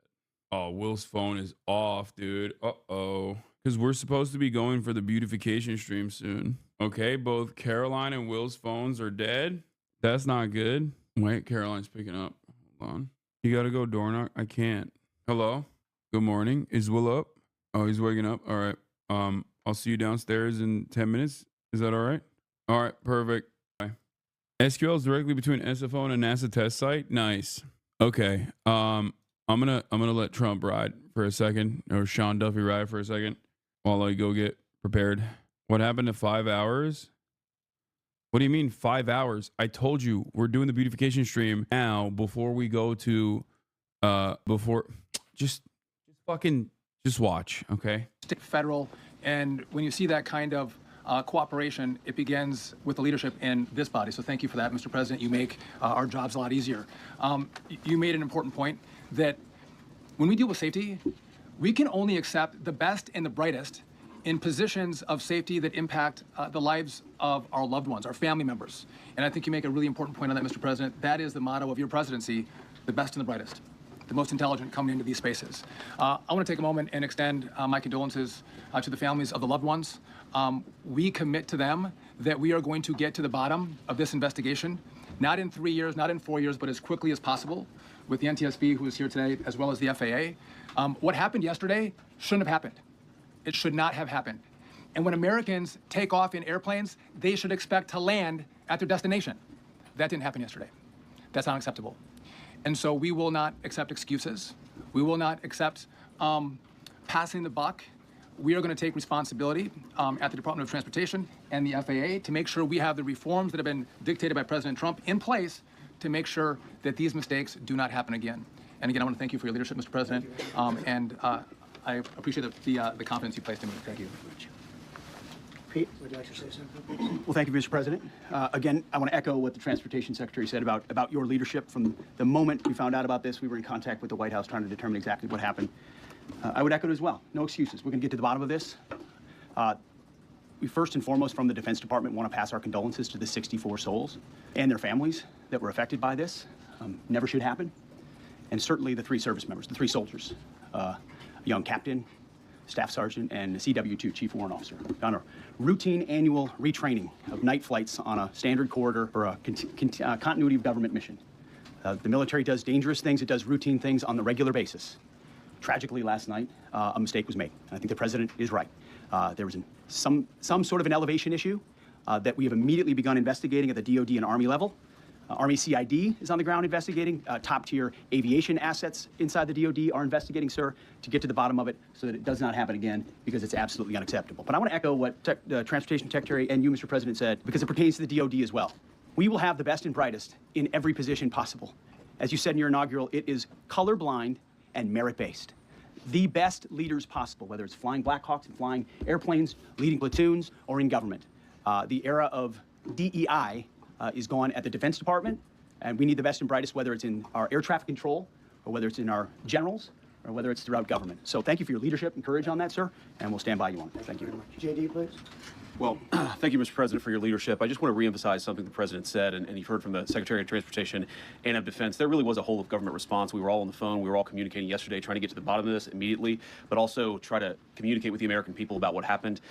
Oh, Will's phone is off, dude. Uh-oh. Because we're supposed to be going for the beautification stream soon. Okay, both Caroline and Will's phones are dead. That's not good. Wait, Caroline's picking up. Hold on. You got to go door knock? I can't. Hello? Good morning. Is Will up? Oh, he's waking up. All right. I'll see you downstairs in 10 minutes. Is that all right? All right, perfect. Bye. SQL is directly between SFO and a NASA test site. Nice. Okay. I'm gonna let Trump ride for a second, or Sean Duffy ride for a second, while I go get prepared. What happened to 5 hours? What do you mean 5 hours? I told you we're doing the beautification stream now before we go to just watch, okay? State, federal, and when you see that kind of cooperation, it begins with the leadership in this body. So thank you for that, Mr. President. You make our jobs a lot easier. You made an important point that when we deal with safety, we can only accept the best and the brightest in positions of safety that impact the lives of our loved ones, our family members. And I think you make a really important point on that, Mr. President. That is the motto of your presidency, the best and the brightest, the most intelligent coming into these spaces. I want to take a moment and extend my condolences to the families of the loved ones. We commit to them that we are going to get to the bottom of this investigation, not in 3 years, not in 4 years, but as quickly as possible, with the NTSB, who is here today, as well as the FAA. What happened yesterday shouldn't have happened. It should not have happened. And when Americans take off in airplanes, they should expect to land at their destination. That didn't happen yesterday. That's unacceptable. And so we will not accept excuses. We will not accept passing the buck. We are going to take responsibility at the Department of Transportation and the FAA to make sure we have the reforms that have been dictated by President Trump in place to make sure that these mistakes do not happen again. And again, I want to thank you for your leadership, Mr. President, and I appreciate the confidence you placed in me. Thank you. Pete, would you like to say something? Well, thank you, Mr. President. Again, I want to echo what the Transportation Secretary said about your leadership. From the moment we found out about this, we were in contact with the White House trying to determine exactly what happened. I would echo it as well. No excuses. We're going to get to the bottom of this. We first and foremost, from the Defense Department, want to pass our condolences to the 64 souls and their families that were affected by this. Never should happen. And certainly the 3 service members, the 3 soldiers, a young captain, staff sergeant, and a CW2, chief warrant officer, on a routine annual retraining of night flights on a standard corridor for a continuity of government mission. The military does dangerous things. It does routine things on the regular basis. Tragically, last night, a mistake was made. I think the president is right. There was some sort of an elevation issue that we have immediately begun investigating at the DOD and Army level. Army CID is on the ground investigating. Top-tier aviation assets inside the DOD are investigating, sir, to get to the bottom of it so that it does not happen again, because it's absolutely unacceptable. But I want to echo what the Transportation Secretary and you, Mr. President, said, because it pertains to the DOD as well. We will have the best and brightest in every position possible. As you said in your inaugural, it is colorblind and merit-based. The best leaders possible, whether it's flying Black Hawks and flying airplanes, leading platoons, or in government. The era of DEI is gone at the Defense Department, and we need the best and brightest, whether it's in our air traffic control, or whether it's in our generals, or whether it's throughout government. So thank you for your leadership and courage on that, sir, and we'll stand by you on it. Thank you. JD, please. Well, thank you, Mr. President, for your leadership. I just want to reemphasize something the President said, and you've heard from the Secretary of Transportation and of Defense. There really was a whole of government response. We were all on the phone. We were all communicating yesterday, trying to get to the bottom of this immediately, but also try to communicate with the American people about what happened.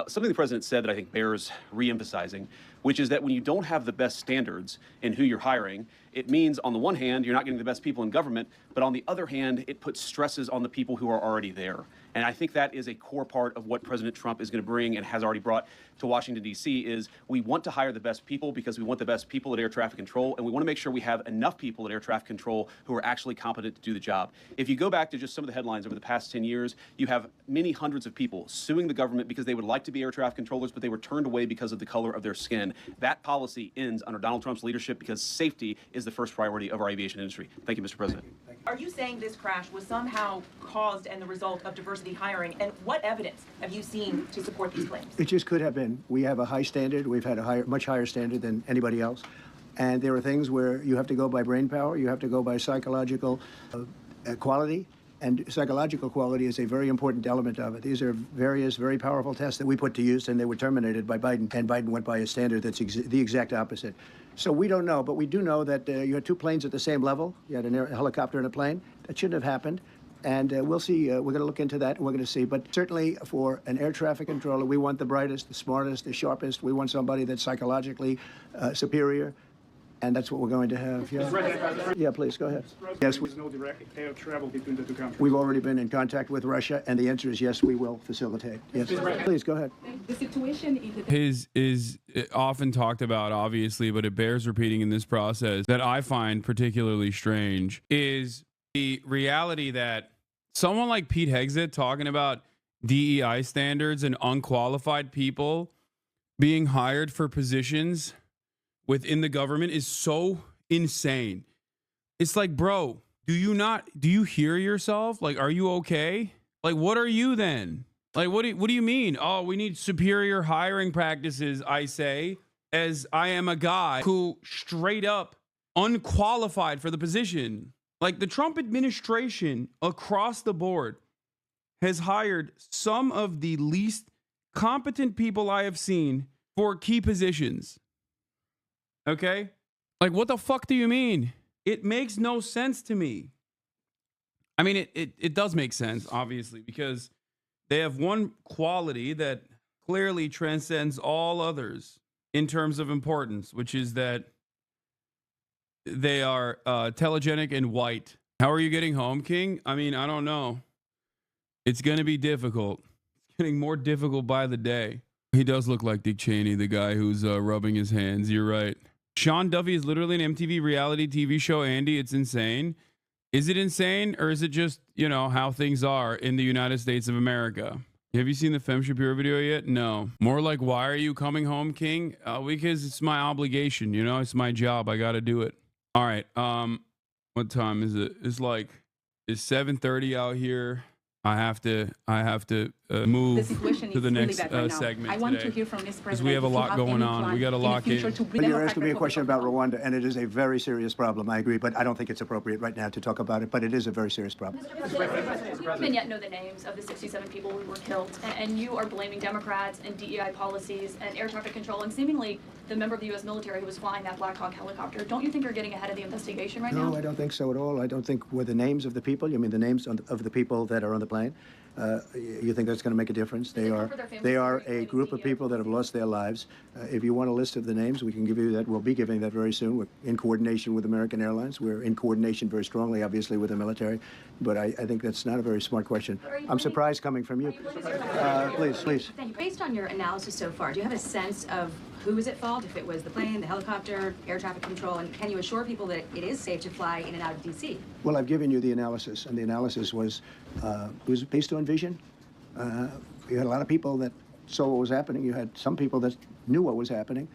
Something the President said that I think bears reemphasizing, which is that when you don't have the best standards in who you're hiring, it means, on the one hand, you're not getting the best people in government, but on the other hand, it puts stresses on the people who are already there. And I think that is a core part of what President Trump is going to bring and has already brought to Washington, D.C. is we want to hire the best people because we want the best people at air traffic control, and we want to make sure we have enough people at air traffic control who are actually competent to do the job. If you go back to just some of the headlines over the past 10 years, you have many hundreds of people suing the government because they would like to be air traffic controllers, but they were turned away because of the color of their skin. That policy ends under Donald Trump's leadership because safety is the first priority of our aviation industry. Thank you, Mr. President. Are you saying this crash was somehow caused and the result of diversity hiring? And what evidence have you seen to support these claims? It just could have been. We have a high standard. We've had a much higher standard than anybody else. And there are things where you have to go by brain power. You have to go by psychological quality. And psychological quality is a very important element of it. These are various very powerful tests that we put to use, and they were terminated by Biden. And Biden went by a standard that's the exact opposite. So we don't know, but we do know that you had two planes at the same level. You had a helicopter and a plane. That shouldn't have happened. And we'll see. We're going to look into that, and we're going to see. But certainly for an air traffic controller, we want the brightest, the smartest, the sharpest. We want somebody that's psychologically superior. And that's what we're going to have. Yeah, yeah, please, go ahead. Yes, there's no direct air travel between the two countries. We've already been in contact with Russia, and the answer is yes, we will facilitate. Yes, please, go ahead. The situation is often talked about, obviously, but it bears repeating in this process that I find particularly strange is the reality that someone like Pete Hegseth talking about DEI standards and unqualified people being hired for positions within the government is so insane. It's like, bro, do you hear yourself? Like, are you okay? Like, what are you then? Like, what do you mean? Oh, we need superior hiring practices, I say, as I am a guy who straight up unqualified for the position. Like, the Trump administration across the board has hired some of the least competent people I have seen for key positions. Okay? Like, what the fuck do you mean? It makes no sense to me. I mean, it does make sense, obviously, because they have one quality that clearly transcends all others in terms of importance, which is that they are telegenic and white. How are you getting home, King? I mean, I don't know. It's going to be difficult. It's getting more difficult by the day. He does look like Dick Cheney, the guy who's rubbing his hands. You're right. Sean Duffy is literally an MTV reality TV show, Andy. It's insane. Is it insane, or is it just, how things are in the United States of America? Have you seen the Femme Shapiro video yet? No. More like, why are you coming home, King? Because it's my obligation, it's my job. I got to do it. All right. What time is it? It's 7:30 out here. I have to move to the next segment. I want to hear from Ms. President. Because we have a lot going on. We got to lock in. You're asking me a question about Rwanda, and it is a very serious problem. I agree, but I don't think it's appropriate right now to talk about it. But it is a very serious problem. Mr. President, we don't even yet know the names of the 67 people who were killed, and you are blaming Democrats and DEI policies and air traffic control, and seemingly the member of the U.S. military who was flying that Black Hawk helicopter. Don't you think you're getting ahead of the investigation right now? No, I don't think so at all. I don't think with the names of the people. You mean the names of the people that are on the plane? You think that's going to make a difference? They are a group of people that have lost their lives. If you want a list of the names, we can give you that. We'll be giving that very soon. We're in coordination with American Airlines. We're in coordination very strongly, obviously, with the military. But I think that's not a very smart question. I'm surprised coming from you. Please. Thank you. Based on your analysis so far, do you have a sense of who was at fault, if it was the plane, the helicopter, air traffic control, and can you assure people that it is safe to fly in and out of D.C.? Well, I've given you the analysis, and the analysis was based on vision. You had a lot of people that saw what was happening. You had some people that knew what was happening.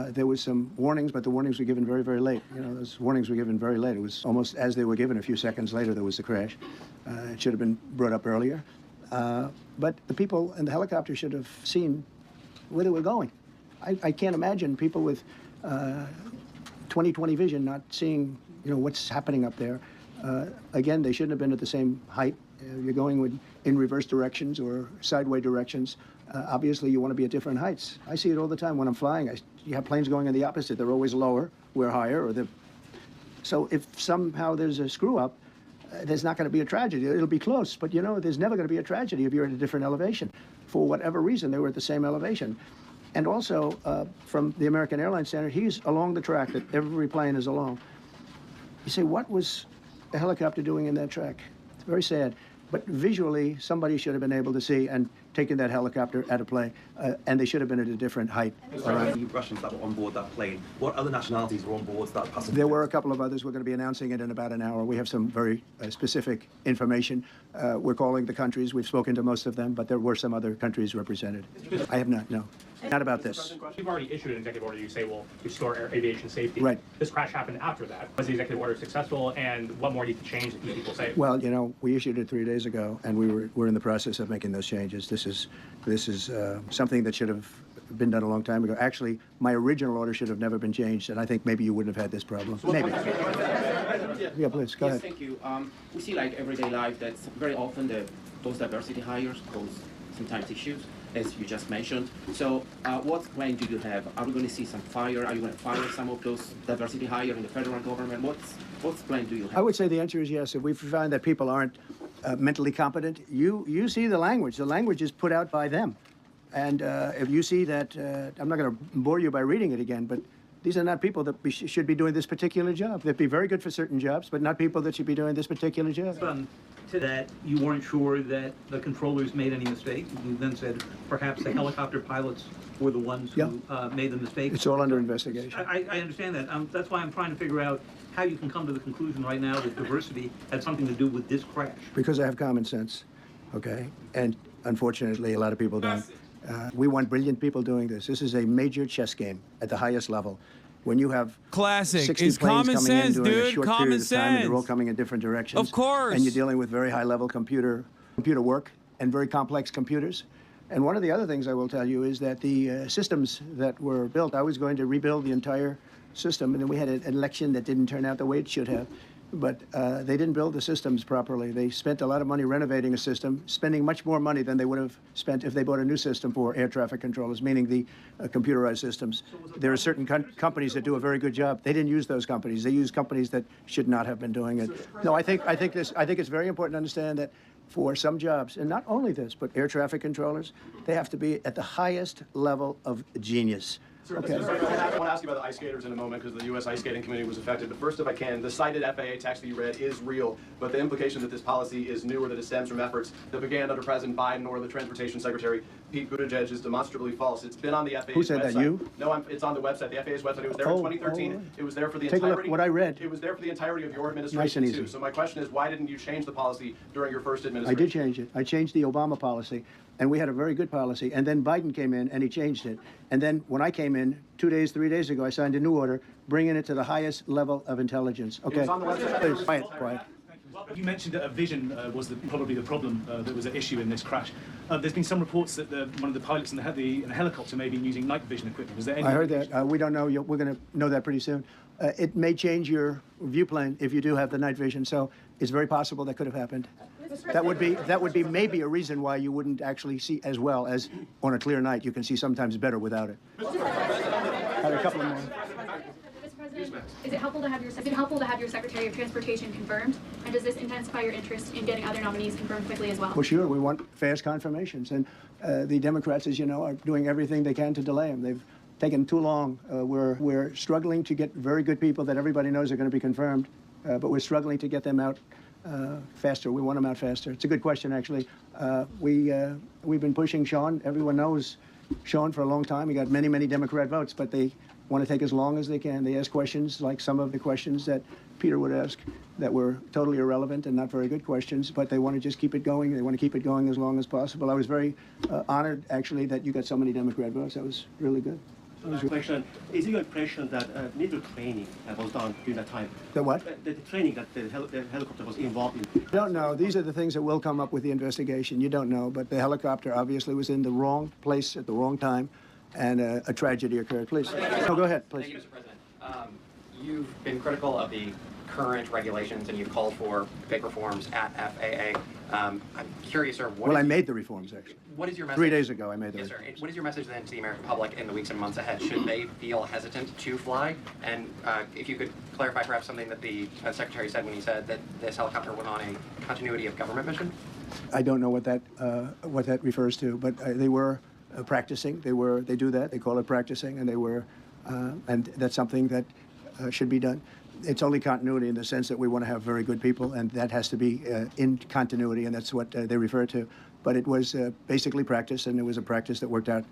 There was some warnings, but the warnings were given very, very late. Those warnings were given very late. It was almost as they were given. A few seconds later, there was the crash. It should have been brought up earlier. But the people in the helicopter should have seen where they were going. I can't imagine people with 20/20 vision not seeing, what's happening up there. Again, they shouldn't have been at the same height. You're going in reverse directions or sideways directions. Obviously, you want to be at different heights. I see it all the time when I'm flying. You have planes going in the opposite. They're always lower. We're higher. So if somehow there's a screw-up, there's not going to be a tragedy. It'll be close. But, there's never going to be a tragedy if you're at a different elevation. For whatever reason, they were at the same elevation. And also, from the American Airlines standard, he's along the track that every plane is along. You say, what was the helicopter doing in that track? It's very sad. But visually, somebody should have been able to see and taken that helicopter out of play, and they should have been at a different height. The Russians that were on board that plane, what other nationalities were on board that passenger? There were a couple of others. We're going to be announcing it in about an hour. We have some very specific information. We're calling the countries. We've spoken to most of them, but there were some other countries represented. I have not, no. Not about this. You've already issued an executive order. You say will restore aviation safety. Right. This crash happened after that. Was the executive order successful, and what more needs to change that you people say? Well, you know, we issued it 3 days ago, and we're in the process of making those changes. This is something that should have been done a long time ago. Actually, my original order should have never been changed, and I think maybe you wouldn't have had this problem. Maybe. Yeah, please, go ahead. Thank you. We see like everyday life that very often those diversity hires cause sometimes issues, as you just mentioned. So what plan do you have? Are we going to see some fire? Are you going to fire some of those diversity hires in the federal government? What plan do you have? I would say the answer is yes. If we find that people aren't mentally competent, you see the language. The language is put out by them. And if you see that, I'm not going to bore you by reading it again, but these are not people that should be doing this particular job. They'd be very good for certain jobs, but not people that should be doing this particular job. To that, you weren't sure that the controllers made any mistake. You then said perhaps the helicopter pilots were the ones who made the mistake. It's all under investigation. I understand that. That's why I'm trying to figure out how you can come to the conclusion right now that diversity had something to do with this crash. Because I have common sense, okay? And unfortunately, a lot of people don't. We want brilliant people doing this. This is a major chess game at the highest level. When you have classic, 60 it's planes common coming sense, in during a dude. short Common period of time, and they're all sense. coming in different directions. Of course. And you're dealing with very high-level computer work and very complex computers. And one of the other things I will tell you is that the systems that were built, I was going to rebuild the entire system, and then we had an election that didn't turn out the way it should have. But they didn't build the systems properly. They spent a lot of money renovating a system, spending much more money than they would have spent if they bought a new system for air traffic controllers, meaning the computerized systems. There are certain companies that do a very good job. They didn't use those companies. They used companies that should not have been doing it. No, I think it's very important to understand that for some jobs, and not only this, but air traffic controllers, they have to be at the highest level of genius. Okay. I want to ask you about the ice skaters in a moment because the U.S. ice skating community was affected. But first, if I can, the cited FAA text that you read is real, but the implication that this policy is new or that it stems from efforts that began under President Biden or the Transportation Secretary Pete Buttigieg is demonstrably false. It's been on the FAA's website. Who said that, you? No, it's on the website, the FAA's website. It was there in 2013. It was there for the Take entirety. A look what I read. It was there for the entirety of your administration, nice and too. easy. So my question is, why didn't you change the policy during your first administration? I did change it. I changed the Obama policy, and we had a very good policy. And then Biden came in, and he changed it. And then when I came in 3 days ago, I signed a new order, bringing it to the highest level of intelligence. Okay. It's on the website. Please, quiet. You mentioned that a vision was probably the problem that was at issue in this crash. There's been some reports that one of the pilots in the helicopter may be using night vision equipment. Was there any? I heard that. We don't know. We're going to know that pretty soon. It may change your view plane if you do have the night vision. So it's very possible that could have happened. That would be maybe a reason why you wouldn't actually see as well as on a clear night. You can see sometimes better without it. Had a couple of more. Mr. President, is it helpful to have your Secretary of Transportation confirmed? And does this intensify your interest in getting other nominees confirmed quickly as well? Well, sure. We want fast confirmations. And the Democrats, as you know, are doing everything they can to delay them. They've taken too long. We're struggling to get very good people that everybody knows are going to be confirmed, but we're struggling to get them out faster. We want them out faster. It's a good question, actually. We've been pushing Sean. Everyone knows Sean for a long time. He got many, many Democrat votes, but they want to take as long as they can. They ask questions like some of the questions that Peter would ask that were totally irrelevant and not very good questions, but they want to just keep it going. They want to keep it going as long as possible. I was very honored, actually, that you got so many Democrat votes. That was really good. Question: is it your impression that military training was done during that time? The what? The training that the helicopter was involved in. I don't know. These are the things that will come up with the investigation. You don't know, but the helicopter obviously was in the wrong place at the wrong time, and a tragedy occurred. Please. No, go ahead, please. Thank you, Mr. President. You've been critical of the current regulations, and you've called for big reforms at FAA. I'm curious, sir. Well, I made the reforms, actually. What is your message? 3 days ago, I made the Yes, reforms. sir. What is your message then to the American public in the weeks and months ahead? Should they feel hesitant to fly? And if you could clarify perhaps something that the Secretary said when he said that this helicopter went on a continuity of government mission? I don't know what that refers to, but they were practicing. They do that. They call it practicing, and they were, and that's something that should be done. It's only continuity in the sense that we want to have very good people, and that has to be in continuity, and that's what they refer to. But it was basically practice, and it was a practice that worked out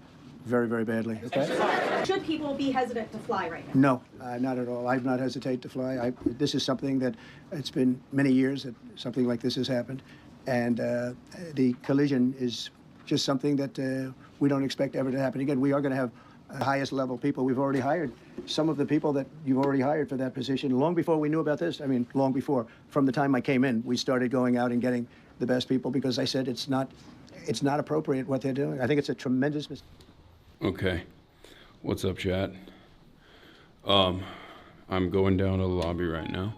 very, very badly. Okay? Should people be hesitant to fly right now? No, not at all. I've not hesitated to fly. This is something that it's been many years that something like this has happened, and the collision is just something that we don't expect ever to happen again. We are going to have highest level people. We've already hired some of the people that you've already hired for that position long before we knew about this. I mean, long before. From the time I came in, we started going out and getting the best people because I said it's not appropriate what they're doing. I think it's a tremendous mistake. Okay. What's up, chat? I'm going down to the lobby right now.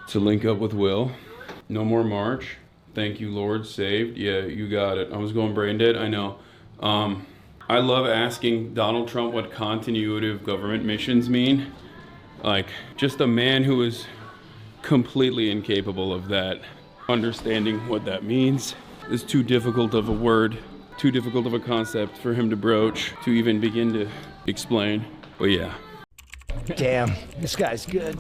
To link up with Will. No more march. Thank you, Lord. Saved. Yeah, you got it. I was going brain dead. I know. I love asking Donald Trump what continuity of government missions mean. Like, just a man who is completely incapable of that, understanding what that means, is too difficult of a word, too difficult of a concept for him to broach, to even begin to explain. But yeah. Damn, this guy's good.